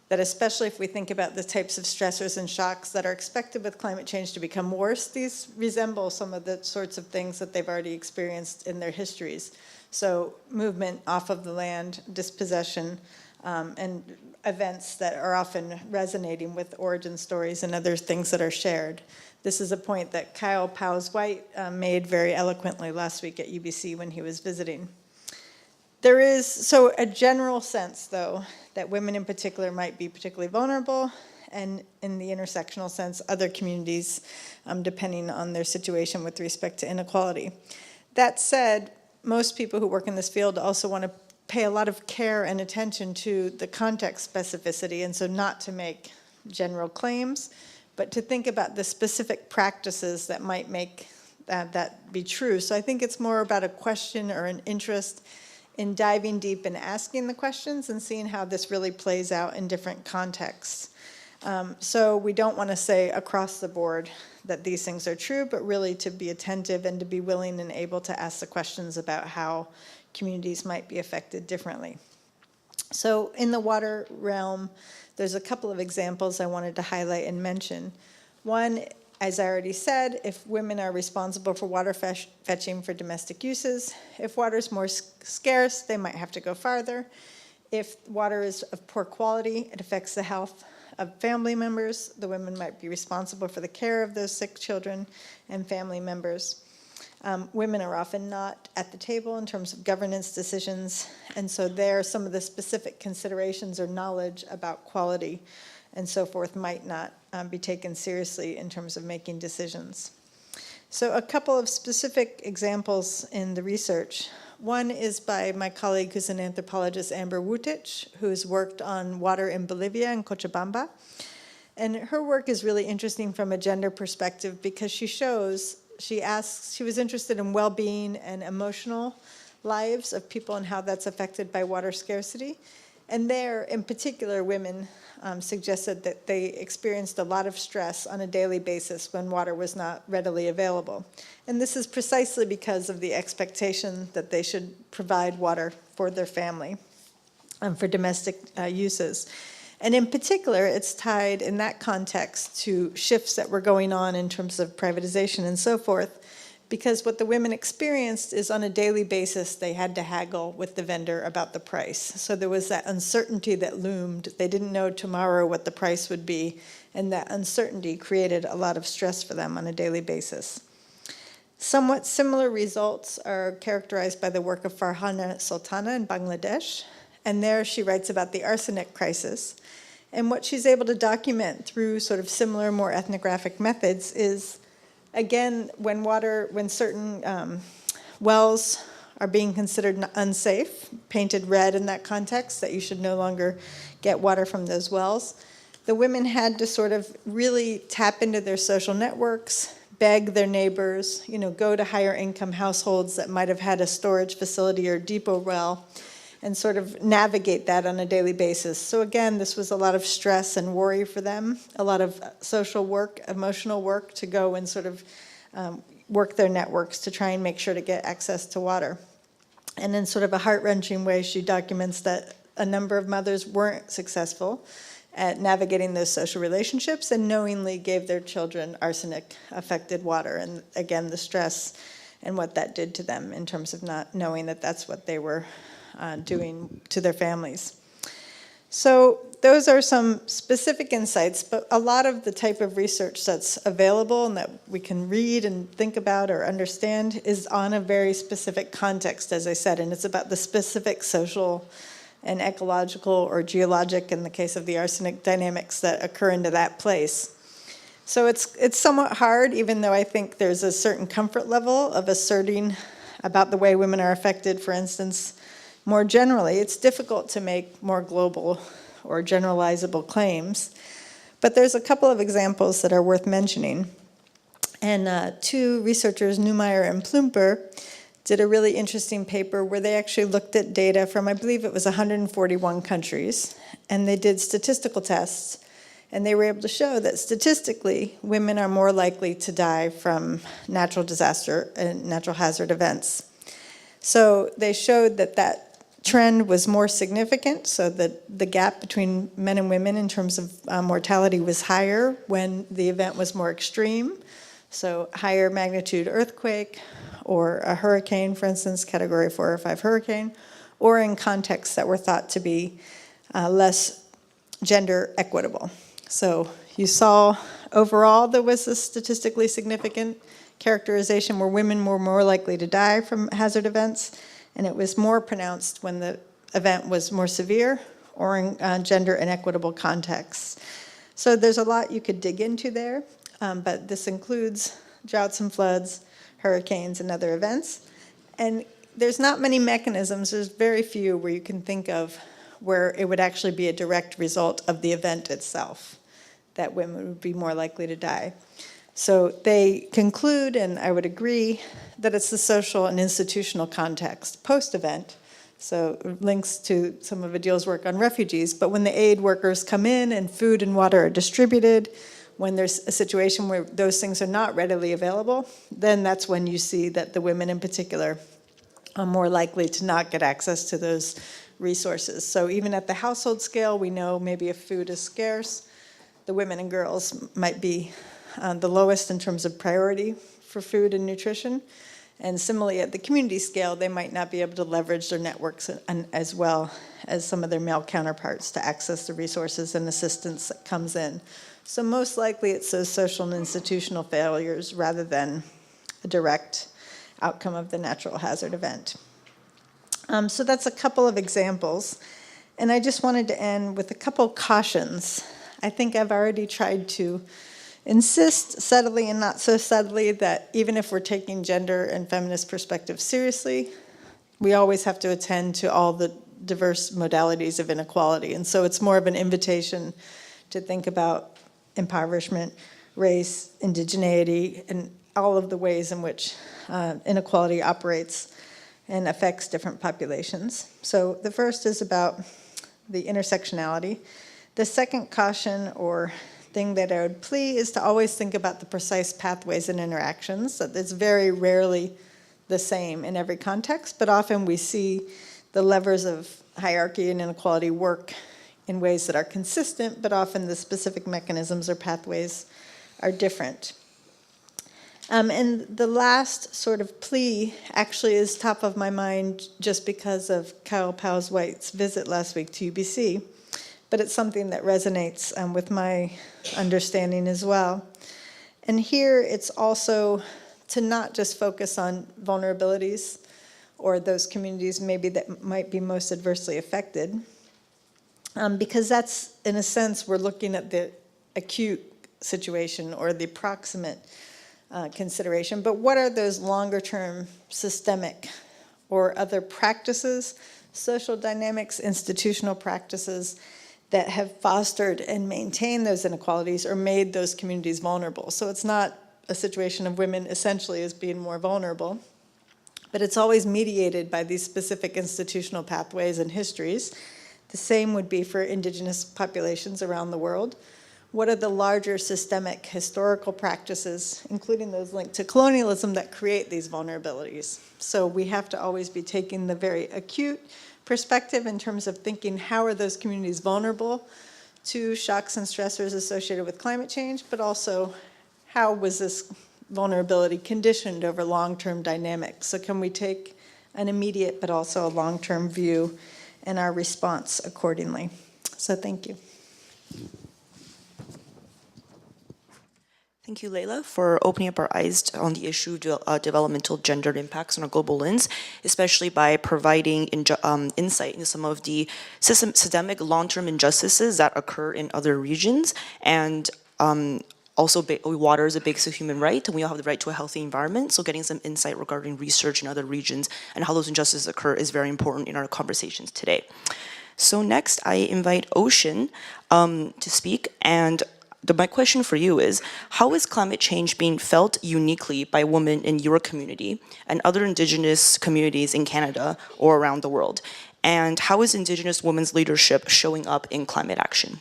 that especially if we think about the types of stressors and shocks that are expected with climate change to become worse, these resemble some of the sorts of things that they've already experienced in their histories. So movement off of the land, dispossession, and events that are often resonating with origin stories and other things that are shared. This is a point that Kyle Powes-White made very eloquently last week at UBC when he was visiting. There is, so a general sense, though, that women in particular might be particularly vulnerable, and in the intersectional sense, other communities, depending on their situation with respect to inequality. That said, most people who work in this field also want to pay a lot of care and attention to the context specificity, and so not to make general claims, but to think about the specific practices that might make that be true. So I think it's more about a question or an interest in diving deep and asking the questions and seeing how this really plays out in different contexts. So we don't want to say across the board that these things are true, but really to be attentive and to be willing and able to ask the questions about how communities might be affected differently. So in the water realm, there's a couple of examples I wanted to highlight and mention. One, as I already said, if women are responsible for water fetching for domestic uses, if water is more scarce, they might have to go farther. If water is of poor quality, it affects the health of family members. The women might be responsible for the care of those sick children and family members. Women are often not at the table in terms of governance decisions, and so there some of the specific considerations or knowledge about quality and so forth might not be taken seriously in terms of making decisions. So a couple of specific examples in the research. One is by my colleague who's an anthropologist, Amber Wutich, who's worked on water in Bolivia and Cochabamba. And her work is really interesting from a gender perspective because she was interested in well-being and emotional lives of people and how that's affected by water scarcity. And there, in particular, women suggested that they experienced a lot of stress on a daily basis when water was not readily available. And this is precisely because of the expectation that they should provide water for their family for domestic uses. And in particular, it's tied in that context to shifts that were going on in terms of privatization and so forth, because what the women experienced is on a daily basis, they had to haggle with the vendor about the price. So there was that uncertainty that loomed. They didn't know tomorrow what the price would be, and that uncertainty created a lot of stress for them on a daily basis. Somewhat similar results are characterized by the work of Farhana Sultana in Bangladesh, and there she writes about the arsenic crisis. And what she's able to document through sort of similar, more ethnographic methods is, again, when certain wells are being considered unsafe, painted red in that context, that you should no longer get water from those wells, the women had to sort of really tap into their social networks, beg their neighbors, go to higher income households that might have had a storage facility or depot well, and sort of navigate that on a daily basis. So again, this was a lot of stress and worry for them, a lot of social work, emotional work to go and sort of work their networks to try and make sure to get access to water. And in sort of a heart-wrenching way, she documents that a number of mothers weren't successful at navigating those social relationships and knowingly gave their children arsenic-affected water. And again, the stress and what that did to them in terms of not knowing that that's what they were doing to their families. So those are some specific insights, but a lot of the type of research that's available and that we can read and think about or understand is on a very specific context, as I said, and it's about the specific social and ecological or geologic, in the case of the arsenic, dynamics that occur into that place. So it's somewhat hard, even though I think there's a certain comfort level of asserting about the way women are affected, for instance. More generally, it's difficult to make more global or generalizable claims, but there's a couple of examples that are worth mentioning. And two researchers, Neumeyer and Plumper, did a really interesting paper where they actually looked at data from, I believe it was 141 countries, and they did statistical tests, and they were able to show that statistically, women are more likely to die from natural disaster and natural hazard events. So they showed that trend was more significant, so that the gap between men and women in terms of mortality was higher when the event was more extreme. So higher magnitude earthquake or a hurricane, for instance, category 4 or 5 hurricane, or in contexts that were thought to be less gender equitable. So you saw overall there was a statistically significant characterization where women were more likely to die from hazard events, and it was more pronounced when the event was more severe or in gender inequitable contexts. So there's a lot you could dig into there, but this includes droughts and floods, hurricanes, and other events. And there's not many mechanisms, there's very few where you can think of where it would actually be a direct result of the event itself, that women would be more likely to die. So they conclude, and I would agree, that it's the social and institutional context post-event. So links to some of Adeel's work on refugees, but when the aid workers come in and food and water are distributed, when there's a situation where those things are not readily available, then that's when you see that the women in particular are more likely to not get access to those resources. So even at the household scale, we know maybe if food is scarce, the women and girls might be the lowest in terms of priority for food and nutrition. And similarly, at the community scale, they might not be able to leverage their networks as well as some of their male counterparts to access the resources and assistance that comes in. So most likely it's those social and institutional failures rather than a direct outcome of the natural hazard event. So that's a couple of examples. And I just wanted to end with a couple cautions. I think I've already tried to insist subtly and not so subtly that even if we're taking gender and feminist perspectives seriously, we always have to attend to all the diverse modalities of inequality. And so it's more of an invitation to think about impoverishment, race, indigeneity, and all of the ways in which inequality operates and affects different populations. So the first is about the intersectionality. The second caution or thing that I would plea is to always think about the precise pathways and interactions. That it's very rarely the same in every context, but often we see the levers of hierarchy and inequality work in ways that are consistent, but often the specific mechanisms or pathways are different. And the last sort of plea actually is top of my mind just because of Kyle Powles-White's visit last week to UBC, but it's something that resonates with my understanding as well. And here it's also to not just focus on vulnerabilities or those communities maybe that might be most adversely affected, because that's, in a sense, we're looking at the acute situation or the proximate consideration, but what are those longer-term systemic or other practices, social dynamics, institutional practices that have fostered and maintained those inequalities or made those communities vulnerable? So it's not a situation of women essentially as being more vulnerable, but it's always mediated by these specific institutional pathways and histories. The same would be for indigenous populations around the world. What are the larger systemic historical practices, including those linked to colonialism, that create these vulnerabilities? So we have to always be taking the very acute perspective in terms of thinking how are those communities vulnerable to shocks and stressors associated with climate change, but also how was this vulnerability conditioned over long-term dynamics? So can we take an immediate but also a long-term view and our response accordingly? So thank you. Thank you, Leila, for opening up our eyes on the issue of developmental gendered impacts on a global lens, especially by providing insight into some of the systemic long-term injustices that occur in other regions. And also, water is a basic human right, and we all have the right to a healthy environment. So getting some insight regarding research in other regions and how those injustices occur is very important in our conversations today. So next, I invite Ocean to speak, and my question for you is, how is climate change being felt uniquely by women in your community and other Indigenous communities in Canada or around the world? And how is Indigenous women's leadership showing up in climate action?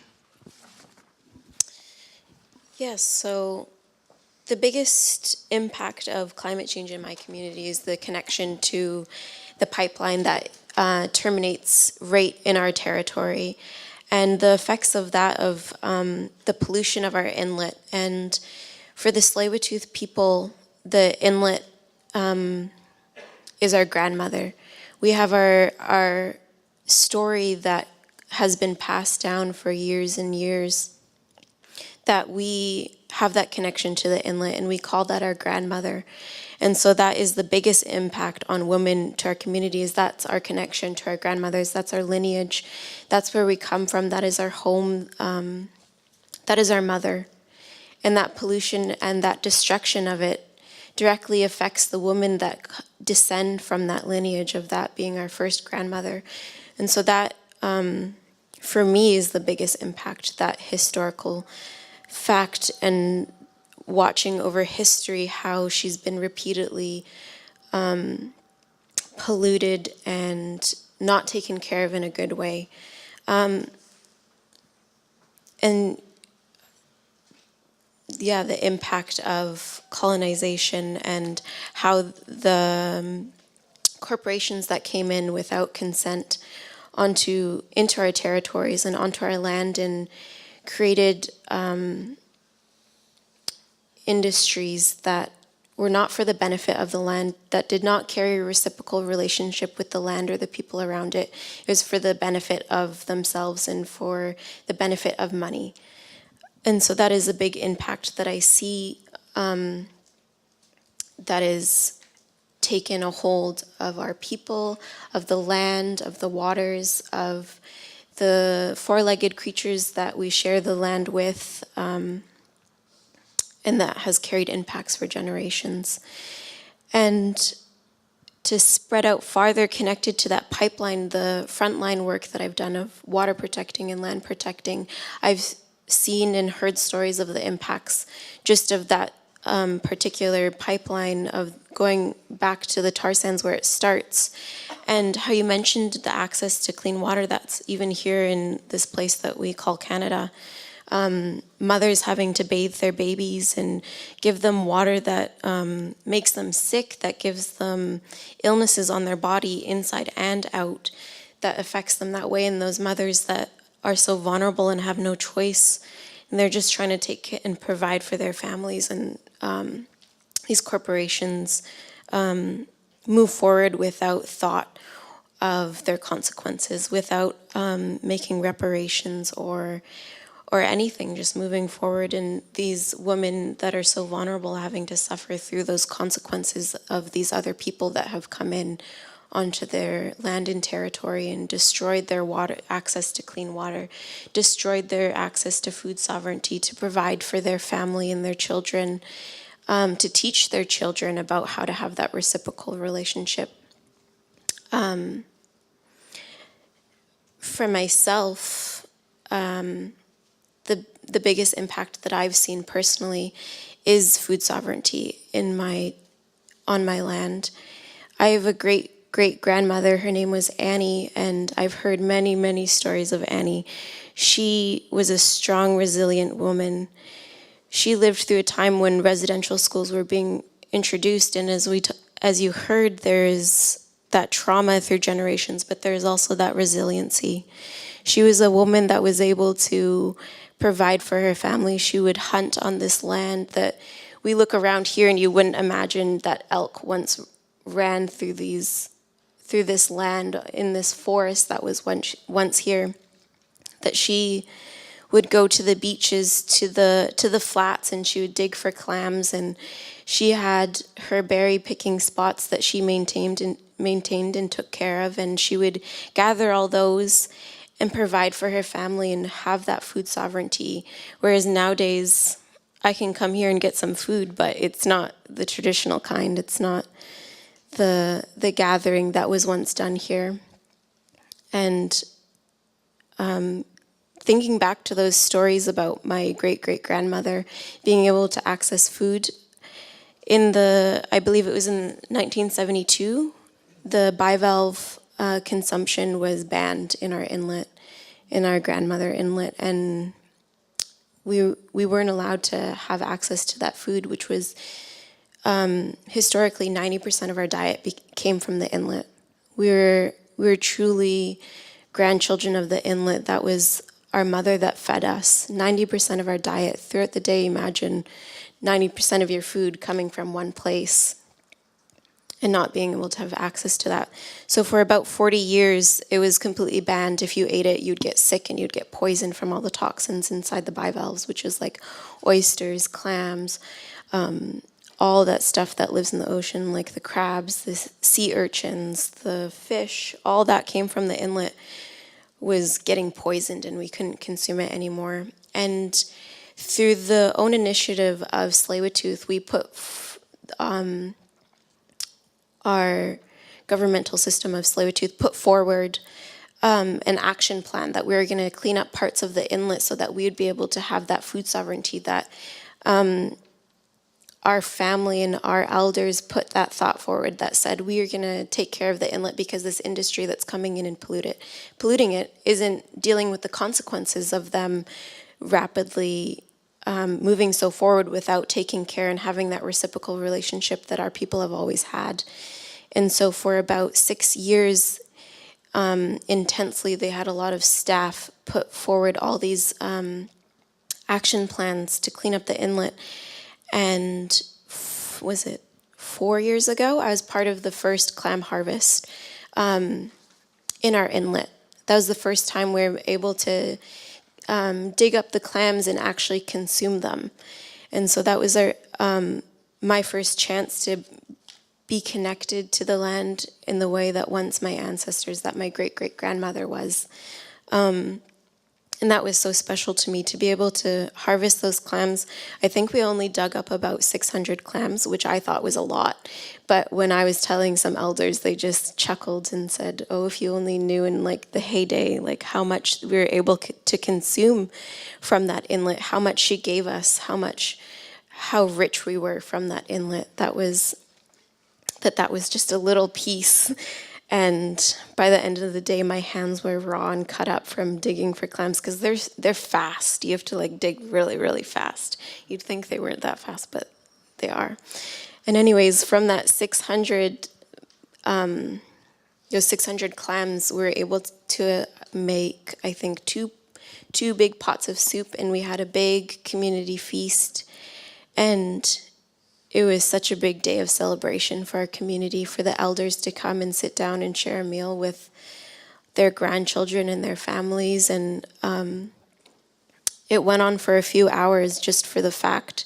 Yes, so the biggest impact of climate change in my community is the connection to the pipeline that terminates right in our territory, and the effects of that, of the pollution of our inlet. And for the Tsleil-Waututh people, the inlet is our grandmother. We have our story that has been passed down for years and years, that we have that connection to the inlet, and we call that our grandmother. And so that is the biggest impact on women to our communities. That's our connection to our grandmothers. That's our lineage. That's where we come from. That is our home. That is our mother. And that pollution and that destruction of it directly affects the women that descend from that lineage of that being our first grandmother. And so that, for me, is the biggest impact, that historical fact, and watching over history how she's been repeatedly polluted and not taken care of in a good way. And yeah, the impact of colonization and how the corporations that came in without consent into our territories and onto our land and created industries that were not for the benefit of the land, that did not carry a reciprocal relationship with the land or the people around it. It was for the benefit of themselves and for the benefit of money. And so that is a big impact that I see that is taken a hold of our people, of the land, of the waters, of the four-legged creatures that we share the land with, and that has carried impacts for generations. And to spread out farther, connected to that pipeline, the frontline work that I've done of water protecting and land protecting, I've seen and heard stories of the impacts just of that particular pipeline of going back to the tar sands where it starts, and how you mentioned the access to clean water that's even here in this place that we call Canada. Mothers having to bathe their babies and give them water that makes them sick, that gives them illnesses on their body inside and out, that affects them that way, and those mothers that are so vulnerable and have no choice, and they're just trying to take and provide for their families, and these corporations move forward without thought of their consequences, without making reparations or anything, just moving forward, and these women that are so vulnerable having to suffer through those consequences of these other people that have come in onto their land and territory and destroyed their water, access to clean water, destroyed their access to food sovereignty, to provide for their family and their children, to teach their children about how to have that reciprocal relationship. For myself, the biggest impact that I've seen personally is food sovereignty on my land. I have a great-grandmother. Her name was Annie, and I've heard many, many stories of Annie. She was a strong, resilient woman. She lived through a time when residential schools were being introduced, and as you heard, there is that trauma through generations, but there's also that resiliency. She was a woman that was able to provide for her family. She would hunt on this land that we look around here and you wouldn't imagine that elk once ran through this land in this forest that was once here. That she would go to the beaches, to the flats, and she would dig for clams, and she had her berry picking spots that she maintained and took care of, and she would gather all those and provide for her family and have that food sovereignty. Whereas nowadays, I can come here and get some food, but it's not the traditional kind. It's not the gathering that was once done here. And thinking back to those stories about my great-great-grandmother being able to access food, I believe it was in 1972, the bivalve consumption was banned in our inlet, in our grandmother inlet, and we weren't allowed to have access to that food, which was historically 90% of our diet came from the inlet. We were truly grandchildren of the inlet. That was our mother that fed us. 90% of our diet throughout the day. Imagine 90% of your food coming from one place and not being able to have access to that. So for about 40 years, it was completely banned. If you ate it, you'd get sick and you'd get poisoned from all the toxins inside the bivalves, which is like oysters, clams, all that stuff that lives in the ocean, like the crabs, the sea urchins, the fish, all that came from the inlet was getting poisoned, and we couldn't consume it anymore. And through the own initiative of Tsleil-Waututh, we put our governmental system of Tsleil-Waututh put forward an action plan that we were going to clean up parts of the inlet so that we would be able to have that food sovereignty, that our family and our elders put that thought forward that said we are going to take care of the inlet because this industry that's coming in and polluting it isn't dealing with the consequences of them rapidly moving so forward without taking care and having that reciprocal relationship that our people have always had. And so for about 6 years, intensely, they had a lot of staff put forward all these action plans to clean up the inlet. And was it 4 years ago, I was part of the first clam harvest in our inlet. That was the first time we were able to dig up the clams and actually consume them. And so that was my first chance to be connected to the land in the way that once my ancestors, that my great-great-grandmother was. And And that was so special to me to be able to harvest those clams. I think we only dug up about 600 clams, which I thought was a lot. But when I was telling some elders, they just chuckled and said, oh, if you only knew in like the heyday, like how much we were able to consume from that inlet, how much she gave us, how rich we were from that inlet. That was just a little piece. And by the end of the day, my hands were raw and cut up from digging for clams because they're fast. You have to like dig really, really fast. You'd think they weren't that fast, but they are. And anyways, from that 600, those 600 clams, we were able to make, I think, two big pots of soup, and we had a big community feast. And it was such a big day of celebration for our community, for the elders to come and sit down and share a meal with their grandchildren and their families. And it went on for a few hours just for the fact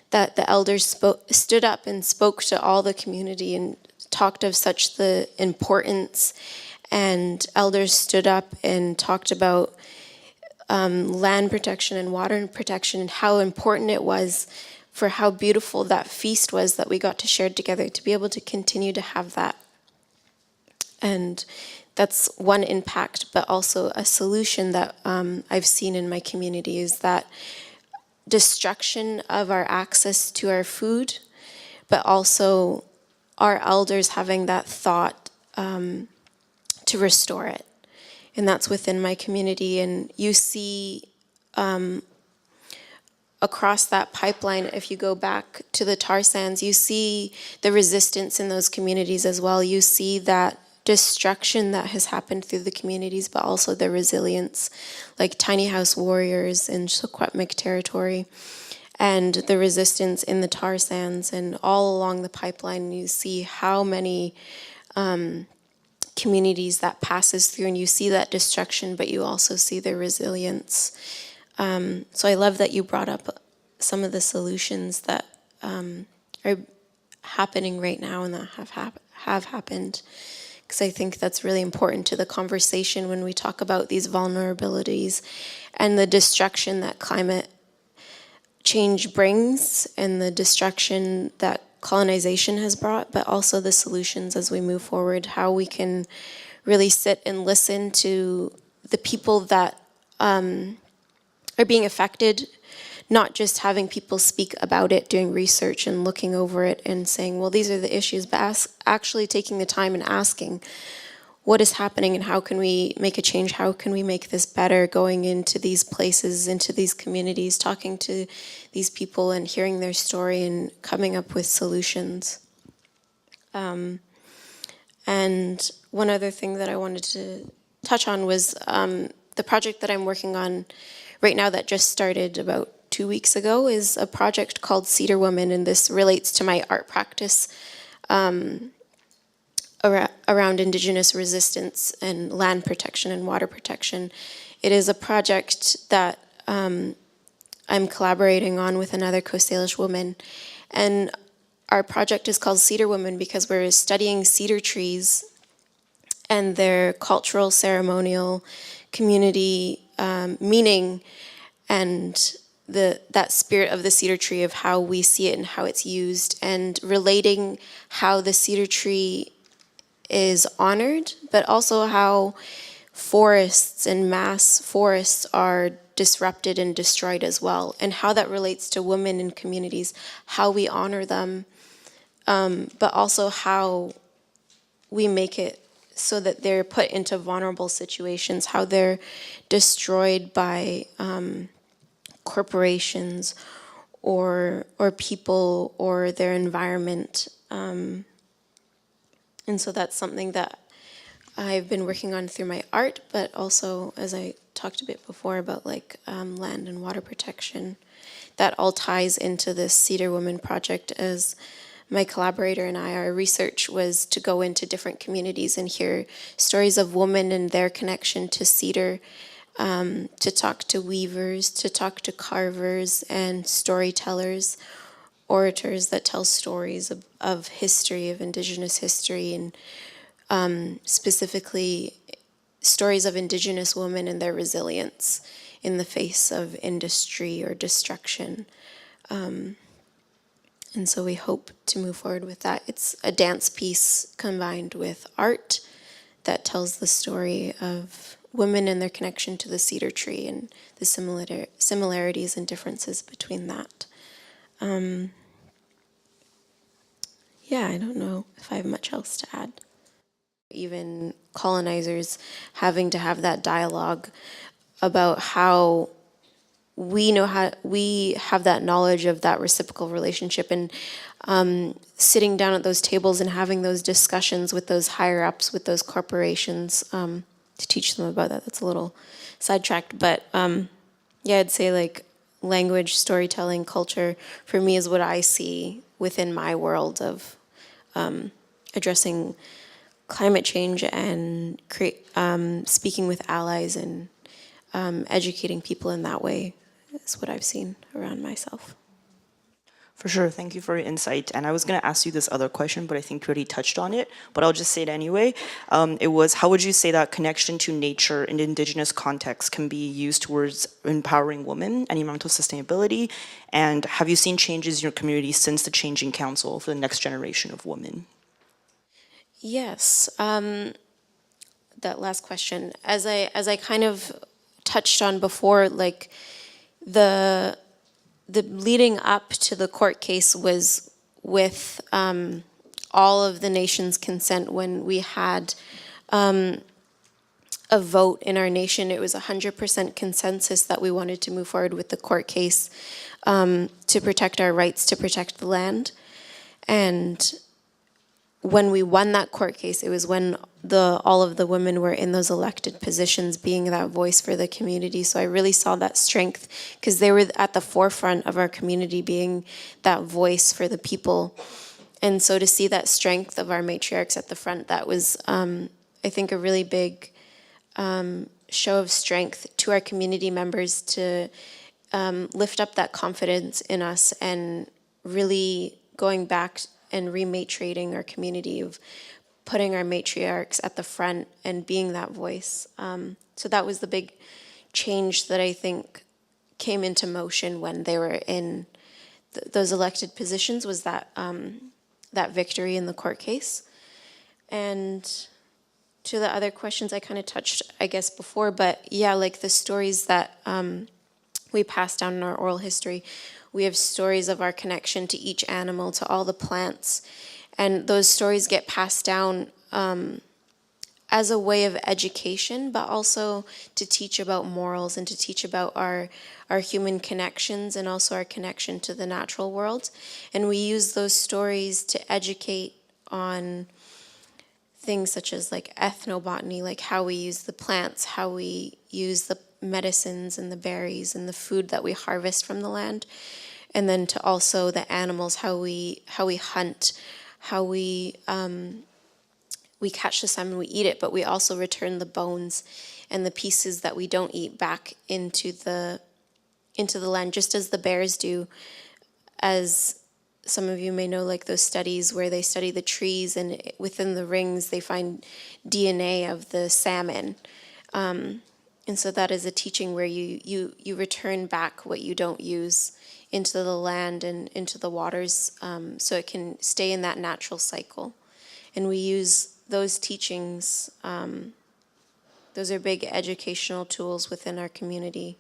that the elders stood up and spoke to all the community and talked of such the importance. And elders stood up and talked about land protection and water protection and how important it was for how beautiful that feast was that we got to share together, to be able to continue to have that. And that's one impact, but also a solution that I've seen in my community is that destruction of our access to our food, but also our elders having that thought to restore it. And that's within my community. And you see across that pipeline, if you go back to the tar sands, you see the resistance in those communities as well. You see that destruction that has happened through the communities, but also the resilience, like tiny house warriors in Secwepemc territory, and the resistance in the tar sands, and all along the pipeline, you see how many communities that passes through, and you see that destruction, but you also see the resilience. So I love that you brought up some of the solutions that are happening right now and that have happened, because I think that's really important to the conversation when we talk about these vulnerabilities and the destruction that climate change brings and the destruction that colonization has brought, but also the solutions as we move forward, how we can really sit and listen to the people that are being affected, not just having people speak about it, doing research and looking over it and saying, well, these are the issues, but actually taking the time and asking what is happening and how can we make a change, how can we make this better, going into these places, into these communities, talking to these people and hearing their story and coming up with solutions. And one other thing that I wanted to touch on was the project that I'm working on right now that just started about 2 weeks ago is a project called Cedar Woman, and this relates to my art practice around indigenous resistance and land protection and water protection. It is a project that I'm collaborating on with another Coast Salish woman, and our project is called Cedar Woman because we're studying cedar trees and their cultural, ceremonial, community meaning, and that spirit of the cedar tree, of how we see it and how it's used, and relating how the cedar tree is honored, but also how forests and mass forests are disrupted and destroyed as well, and how that relates to women in communities, how we honor them, but also how we make it so that they're put into vulnerable situations, how they're destroyed by corporations or people or their environment. And so that's something that I've been working on through my art, but also, as I talked a bit before, about like land and water protection. That all ties into this Cedar Woman project, as my collaborator and I, our research was to go into different communities and hear stories of women and their connection to cedar, to talk to weavers, to talk to carvers and storytellers, orators that tell stories of history, of indigenous history, and specifically stories of indigenous women and their resilience in the face of industry or destruction. And so we hope to move forward with that. It's a dance piece combined with art that tells the story of women and their connection to the cedar tree and the similarities and differences between that. Yeah, I don't know if I have much else to add. Even colonizers having to have that dialogue about how we have that knowledge of that reciprocal relationship, and sitting down at those tables and having those discussions with those higher ups, with those corporations, to teach them about that. That's a little sidetracked, but yeah, I'd say like language, storytelling, culture, for me is what I see within my world of addressing climate change and speaking with allies and educating people in that way is what I've seen around myself. For sure, thank you for your insight. And I was going to ask you this other question, but I think you already touched on it, but I'll just say it anyway. It was, how would you say that connection to nature in indigenous context can be used towards empowering women and environmental sustainability? And have you seen changes in your community since the changing council for the next generation of women? Yes, that last question, as I kind of touched on before, like the leading up to the court case was with all of the nation's consent. When we had a vote in our nation, it was 100% consensus that we wanted to move forward with the court case to protect our rights, to protect the land. And when we won that court case, it was when all of the women were in those elected positions, being that voice for the community. So I really saw that strength because they were at the forefront of our community, being that voice for the people. And so to see that strength of our matriarchs at the front, that was, I think, a really big show of strength to our community members to lift up that confidence in us and really going back and rematriating our community, of putting our matriarchs at the front and being that voice. So that was the big change that I think came into motion when they were in those elected positions, was that that victory in the court case. And to the other questions I kind of touched, I guess, before, but yeah, like the stories that we passed down in our oral history. We have stories of our connection to each animal, to all the plants, and those stories get passed down as a way of education, but also to teach about morals and to teach about our human connections and also our connection to the natural world. And we use those stories to educate on things such as like ethnobotany, like how we use the plants, how we use the medicines and the berries and the food that we harvest from the land, and then to also the animals, how we hunt, how we catch the salmon, we eat it, but we also return the bones and the pieces that we don't eat back into the land, just as the bears do. As some of you may know, like those studies where they study the trees and within the rings they find DNA of the salmon. And so that is a teaching where you return back what you don't use into the land and into the waters, so it can stay in that natural cycle. And we use those teachings, those are big educational tools within our community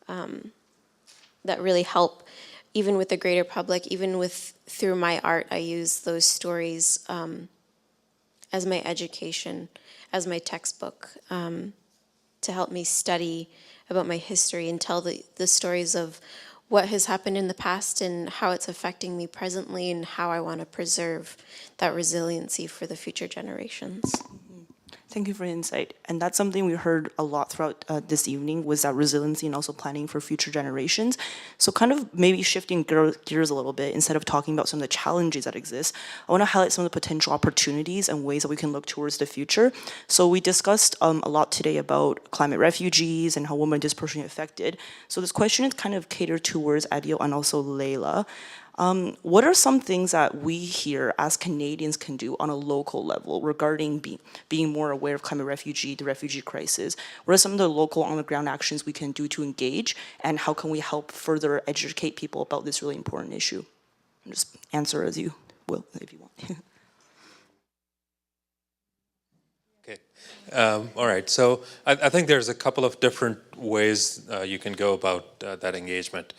that really help, even with the greater public, even through my art. I use those stories as my education, as my textbook, to help me study about my history and tell the stories of what has happened in the past and how it's affecting me presently and how I want to preserve that resiliency for the future generations. Thank you for the insight. And that's something we heard a lot throughout this evening, was that resiliency and also planning for future generations. So kind of maybe shifting gears a little bit, instead of talking about some of the challenges that exist, I want to highlight some of the potential opportunities and ways that we can look towards the future. So we discussed a lot today about climate refugees and how women are disproportionately affected. So this question is kind of catered towards Adeel and also Leila. What are some things that we here as Canadians can do on a local level regarding being more aware of climate refugee, the refugee crisis? What are some of the local on-the-ground actions we can do to engage, and how can we help further educate people about this really important issue? And just answer as you will, if you want. Okay. All right. So I think there's a couple of different ways you can go about that engagement.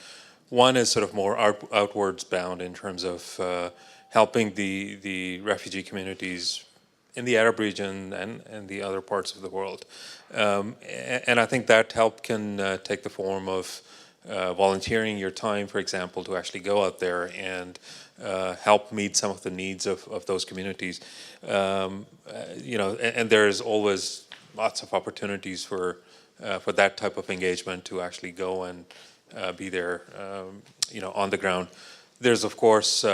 One is sort of more outwards bound in terms of helping the refugee communities in the Arab region and the other parts of the world. And I think that help can take the form of volunteering your time, for example, to actually go out there and help meet some of the needs of those communities. You know, and there's always lots of opportunities for that type of engagement to actually go and be there, you know, on the ground. There's of course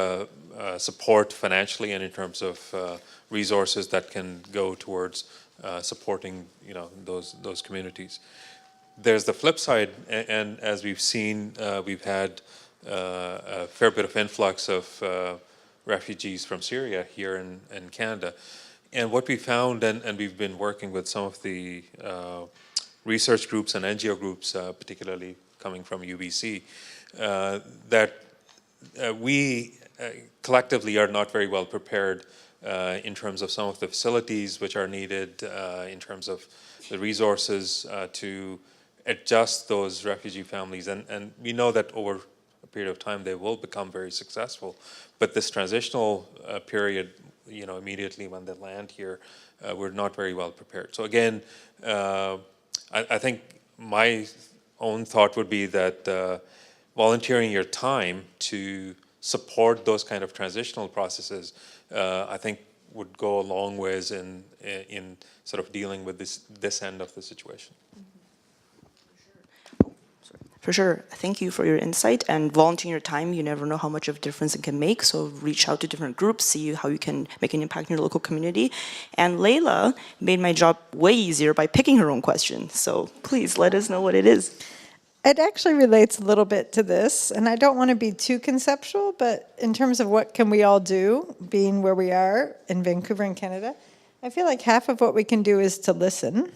support financially and in terms of resources that can go towards supporting, you know, those communities. There's the flip side, and as we've seen, we've had a fair bit of influx of refugees from Syria here in Canada. And what we found, and we've been working with some of the research groups and NGO groups, particularly coming from UBC, that we collectively are not very well prepared in terms of some of the facilities which are needed, in terms of the resources to adjust those refugee families. And we know that over a period of time they will become very successful. But this transitional period, you know, immediately when they land here, we're not very well prepared. So again, I think my own thought would be that volunteering your time to support those kind of transitional processes, I think would go a long ways in sort of dealing with this end of the situation. For sure. Thank you for your insight, and volunteering your time. You never know how much of a difference it can make, so reach out to different groups, see how you can make an impact in your local community. And Leila made my job way easier by picking her own question, so please let us know what it is. It actually relates a little bit to this, and I don't want to be too conceptual, but in terms of what can we all do, being where we are in Vancouver in Canada, I feel like half of what we can do is to listen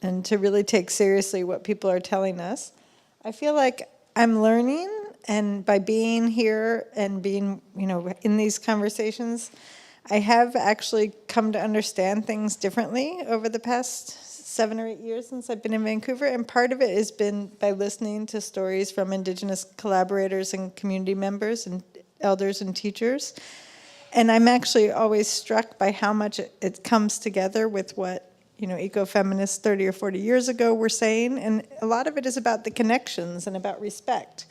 and to really take seriously what people are telling us. I feel like I'm learning, and by being here and being, you know, in these conversations, I have actually come to understand things differently over the past 7 or 8 years since I've been in Vancouver, and part of it has been by listening to stories from Indigenous collaborators and community members and elders and teachers. And I'm actually always struck by how much it comes together with what, you know, ecofeminists 30 or 40 years ago were saying, and a lot of it is about the connections and about respect.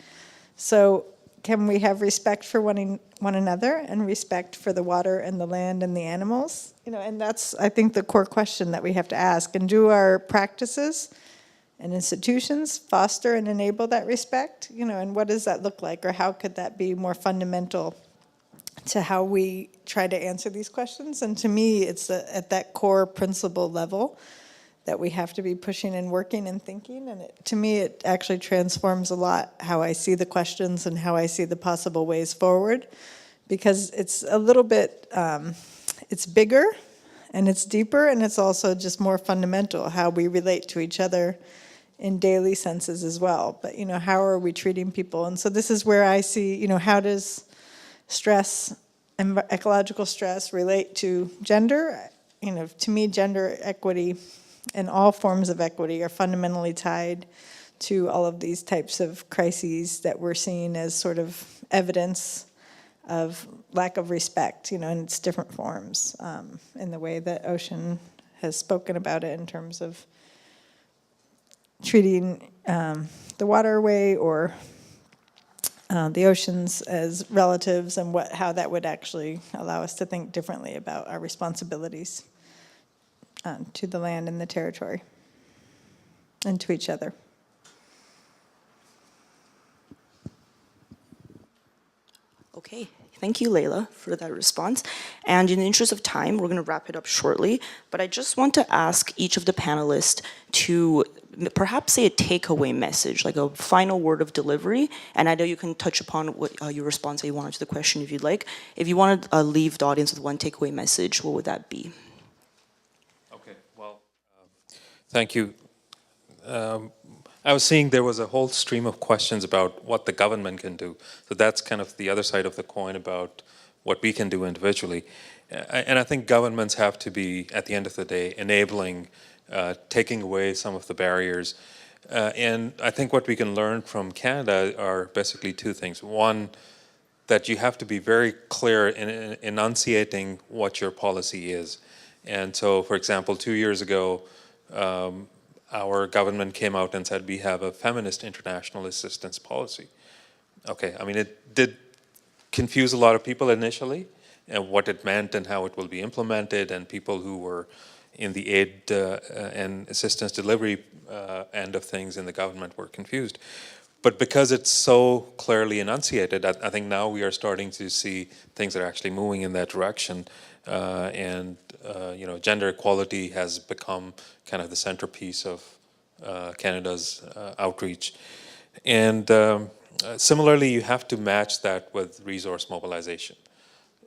So can we have respect for one another and respect for the water and the land and the animals? You know, and that's, I think, the core question that we have to ask. And do our practices and institutions foster and enable that respect? You know, and what does that look like, or how could that be more fundamental to how we try to answer these questions? And to me, it's at that core principle level that we have to be pushing and working and thinking. And to me, it actually transforms a lot how I see the questions and how I see the possible ways forward, because it's a little bit, it's bigger and it's deeper, and it's also just more fundamental how we relate to each other in daily senses as well. But, you know, how are we treating people? And so this is where I see, you know, how does stress and ecological stress relate to gender? You know, to me, gender equity and all forms of equity are fundamentally tied to all of these types of crises that we're seeing as sort of evidence of lack of respect, you know, in its different forms, in the way that Ocean has spoken about it in terms of treating the waterway or the oceans as relatives, and how that would actually allow us to think differently about our responsibilities to the land and the territory and to each other. Okay, thank you, Leila, for that response. And in the interest of time, we're going to wrap it up shortly. But I just want to ask each of the panelists to perhaps say a takeaway message, like a final word of delivery. And I know you can touch upon what your response that you wanted to the question if you'd like. If you want to leave the audience with one takeaway message, what would that be? Okay, well, thank you. I was seeing there was a whole stream of questions about what the government can do. So that's kind of the other side of the coin about what we can do individually. And I think governments have to be, at the end of the day, enabling, taking away some of the barriers. And I think what we can learn from Canada are basically two things. One, that you have to be very clear in enunciating what your policy is. And so, for example, 2 years ago, our government came out and said we have a feminist international assistance policy. Okay, I mean, it did confuse a lot of people initially, and what it meant and how it will be implemented, and people who were in the aid and assistance delivery end of things in the government were confused. But because it's so clearly enunciated, I think now we are starting to see things that are actually moving in that direction. Gender equality has become kind of the centerpiece of Canada's outreach. And similarly, you have to match that with resource mobilization.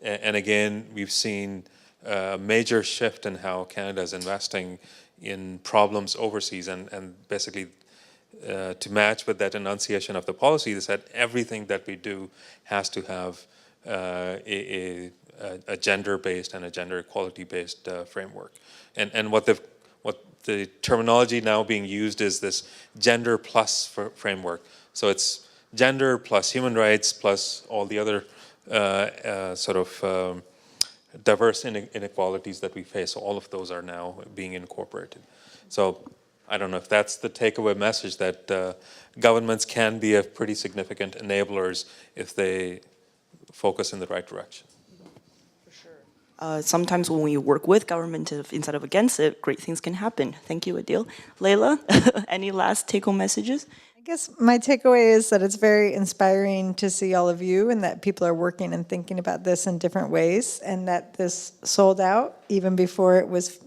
And again, we've seen a major shift in how Canada is investing in problems overseas, and basically to match with that enunciation of the policy is that everything that we do has to have a gender-based and a gender equality-based framework. And what the terminology now being used is this gender plus framework. So it's gender plus human rights plus all the other diverse inequalities that we face. So all of those are now being incorporated. So I don't know if that's the takeaway message, that governments can be a pretty significant enablers if they focus in the right direction. For sure. Sometimes when we work with government instead of against it, great things can happen. Thank you, Adeel. Leila, any last take-home messages? I guess my takeaway is that it's very inspiring to see all of you, and that people are working and thinking about this in different ways, and that this sold out even before it was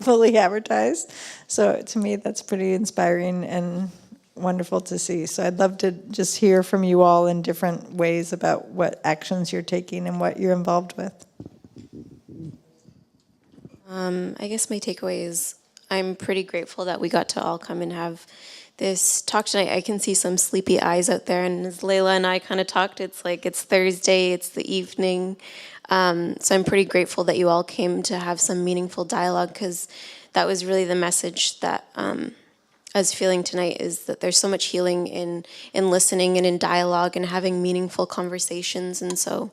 fully advertised. So to me, that's pretty inspiring and wonderful to see. So I'd love to just hear from you all in different ways about what actions you're taking and what you're involved with. I guess my takeaway is I'm pretty grateful that we got to all come and have this talk tonight. I can see some sleepy eyes out there, and as Leila and I kind of talked, it's like it's Thursday, it's the evening. So I'm pretty grateful that you all came to have some meaningful dialogue, because that was really the message that I was feeling tonight, is that there's so much healing in listening and in dialogue and having meaningful conversations. And so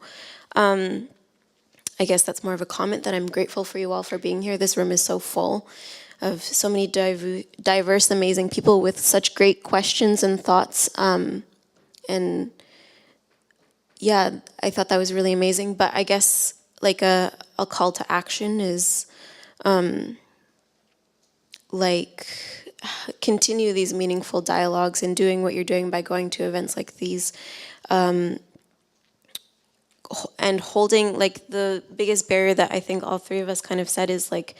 I guess that's more of a comment, that I'm grateful for you all for being here. This room is so full of so many diverse, amazing people with such great questions and thoughts. And yeah, I thought that was really amazing. But I guess like a call to action is continue these meaningful dialogues and doing what you're doing by going to events like these. And holding, like, the biggest barrier that I think all three of us kind of said is like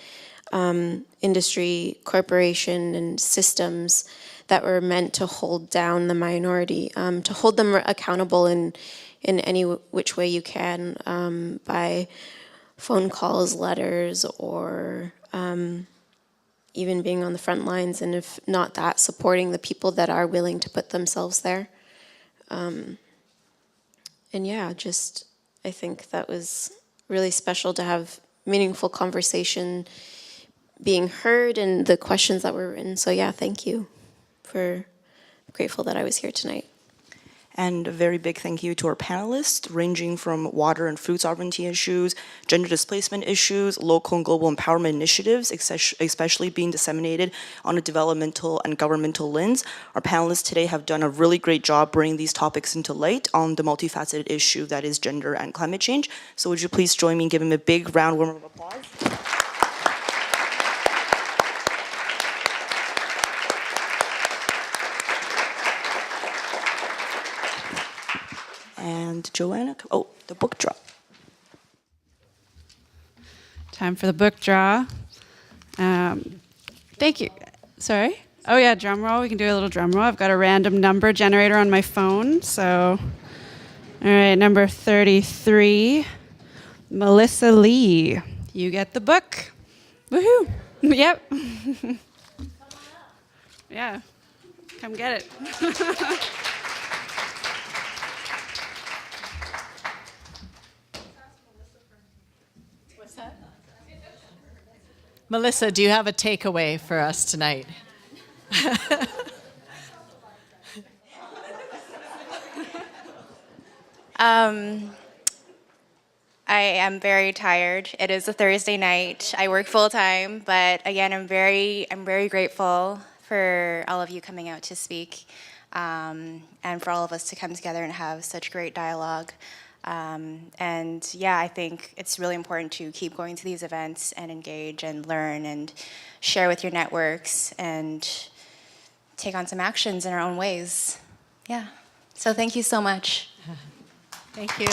industry, corporation, and systems that were meant to hold down the minority, to hold them accountable in any which way you can, by phone calls, letters, or even being on the front lines, and if not that, supporting the people that are willing to put themselves there. And yeah, just I think that was really special to have meaningful conversation being heard and the questions that were written. So yeah, thank you. I'm grateful that I was here tonight. And a very big thank you to our panelists, ranging from water and food sovereignty issues, gender displacement issues, local and global empowerment initiatives, especially being disseminated on a developmental and governmental lens. Our panelists today have done a really great job bringing these topics into light on the multifaceted issue that is gender and climate change. So would you please join me in giving a big round of applause? And Joanna, the book drop. Time for the book draw. Thank you. Sorry? Oh yeah, drum roll. We can do a little drum roll. I've got a random number generator on my phone. So, all right, number 33, Melissa Lee. You get the book. Woohoo! Yep. Yeah, come get it. What's that? Melissa, do you have a takeaway for us tonight? I am very tired. It is a Thursday night. I work full time, but again, I'm very grateful for all of you coming out to speak, and for all of us to come together and have such great dialogue. And yeah, I think it's really important to keep going to these events and engage and learn and share with your networks and take on some actions in our own ways. Yeah. So thank you so much. Thank you.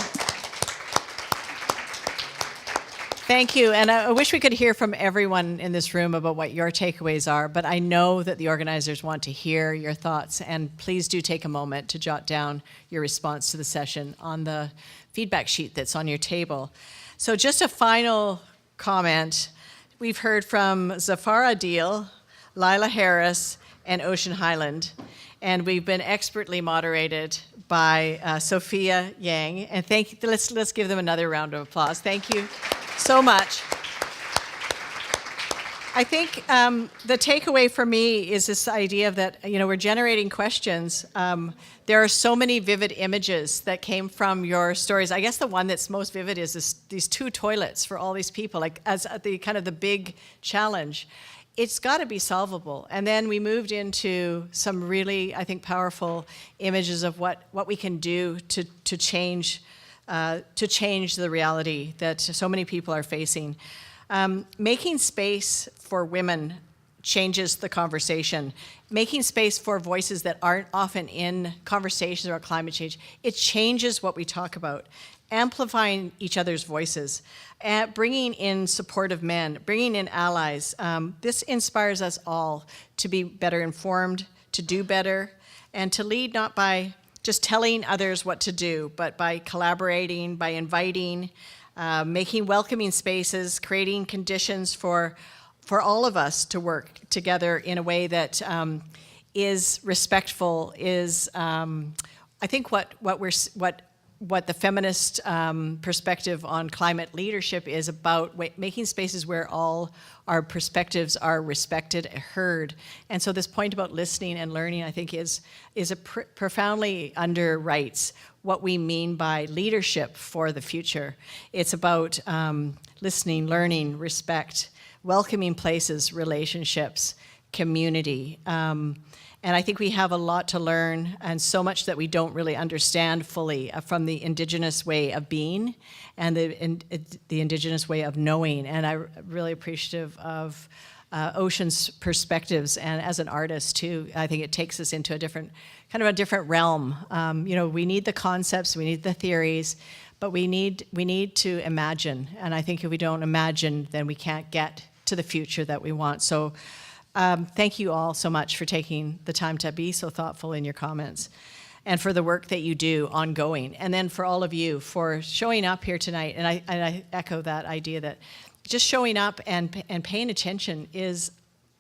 Thank you. And I wish we could hear from everyone in this room about what your takeaways are, but I know that the organizers want to hear your thoughts, and please do take a moment to jot down your response to the session on the feedback sheet that's on your table. So just a final comment. We've heard from Zafar Adeel, Leila Harris, and Ocean Hyland, and we've been expertly moderated by Sophia Yang. And let's give them another round of applause. Thank you so much. I think the takeaway for me is this idea of that, we're generating questions. There are so many vivid images that came from your stories. I guess the one that's most vivid is these 2 toilets for all these people, like as the kind of the big challenge. It's got to be solvable. And then we moved into some really, I think, powerful images of what we can do to change the reality that so many people are facing. Making space for women changes the conversation. Making space for voices that aren't often in conversations about climate change, it changes what we talk about. Amplifying each other's voices, bringing in supportive men, bringing in allies. This inspires us all to be better informed, to do better, and to lead not by just telling others what to do, but by collaborating, by inviting, making welcoming spaces, creating conditions for all of us to work together in a way that is respectful, is I think what the feminist perspective on climate leadership is about, making spaces where all our perspectives are respected, heard. And so this point about listening and learning, I think, is profoundly underwrites what we mean by leadership for the future. It's about listening, learning, respect, welcoming places, relationships, community. And I think we have a lot to learn, and so much that we don't really understand fully from the indigenous way of being and the indigenous way of knowing. And I'm really appreciative of Ocean's perspectives, and as an artist too, I think it takes us into a different realm. We need the concepts, we need the theories, but we need to imagine. And I think if we don't imagine, then we can't get to the future that we want. So. Thank you all so much for taking the time to be so thoughtful in your comments, and for the work that you do ongoing. And then for all of you for showing up here tonight. And I echo that idea that just showing up and paying attention is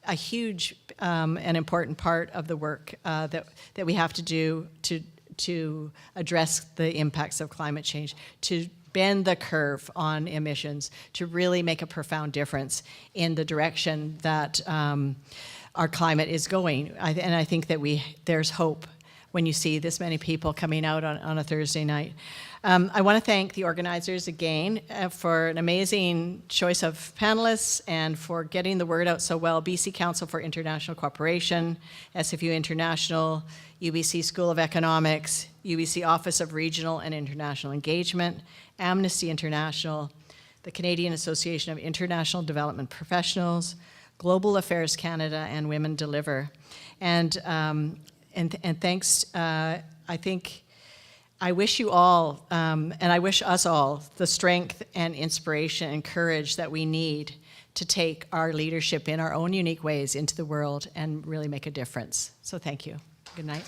a huge and important part of the work that we have to do to address the impacts of climate change, to bend the curve on emissions, to really make a profound difference in the direction that our climate is going. And I think that there's hope when you see this many people coming out on a Thursday night. I want to thank the organizers again for an amazing choice of panelists and for getting the word out so well. BC Council for International Cooperation, SFU International, UBC School of Economics, UBC Office of Regional and International Engagement, Amnesty International, the Canadian Association of International Development Professionals, Global Affairs Canada, and Women Deliver. And thanks, I think, I wish you all, and I wish us all, the strength and inspiration and courage that we need to take our leadership in our own unique ways into the world and really make a difference. So thank you. Good night.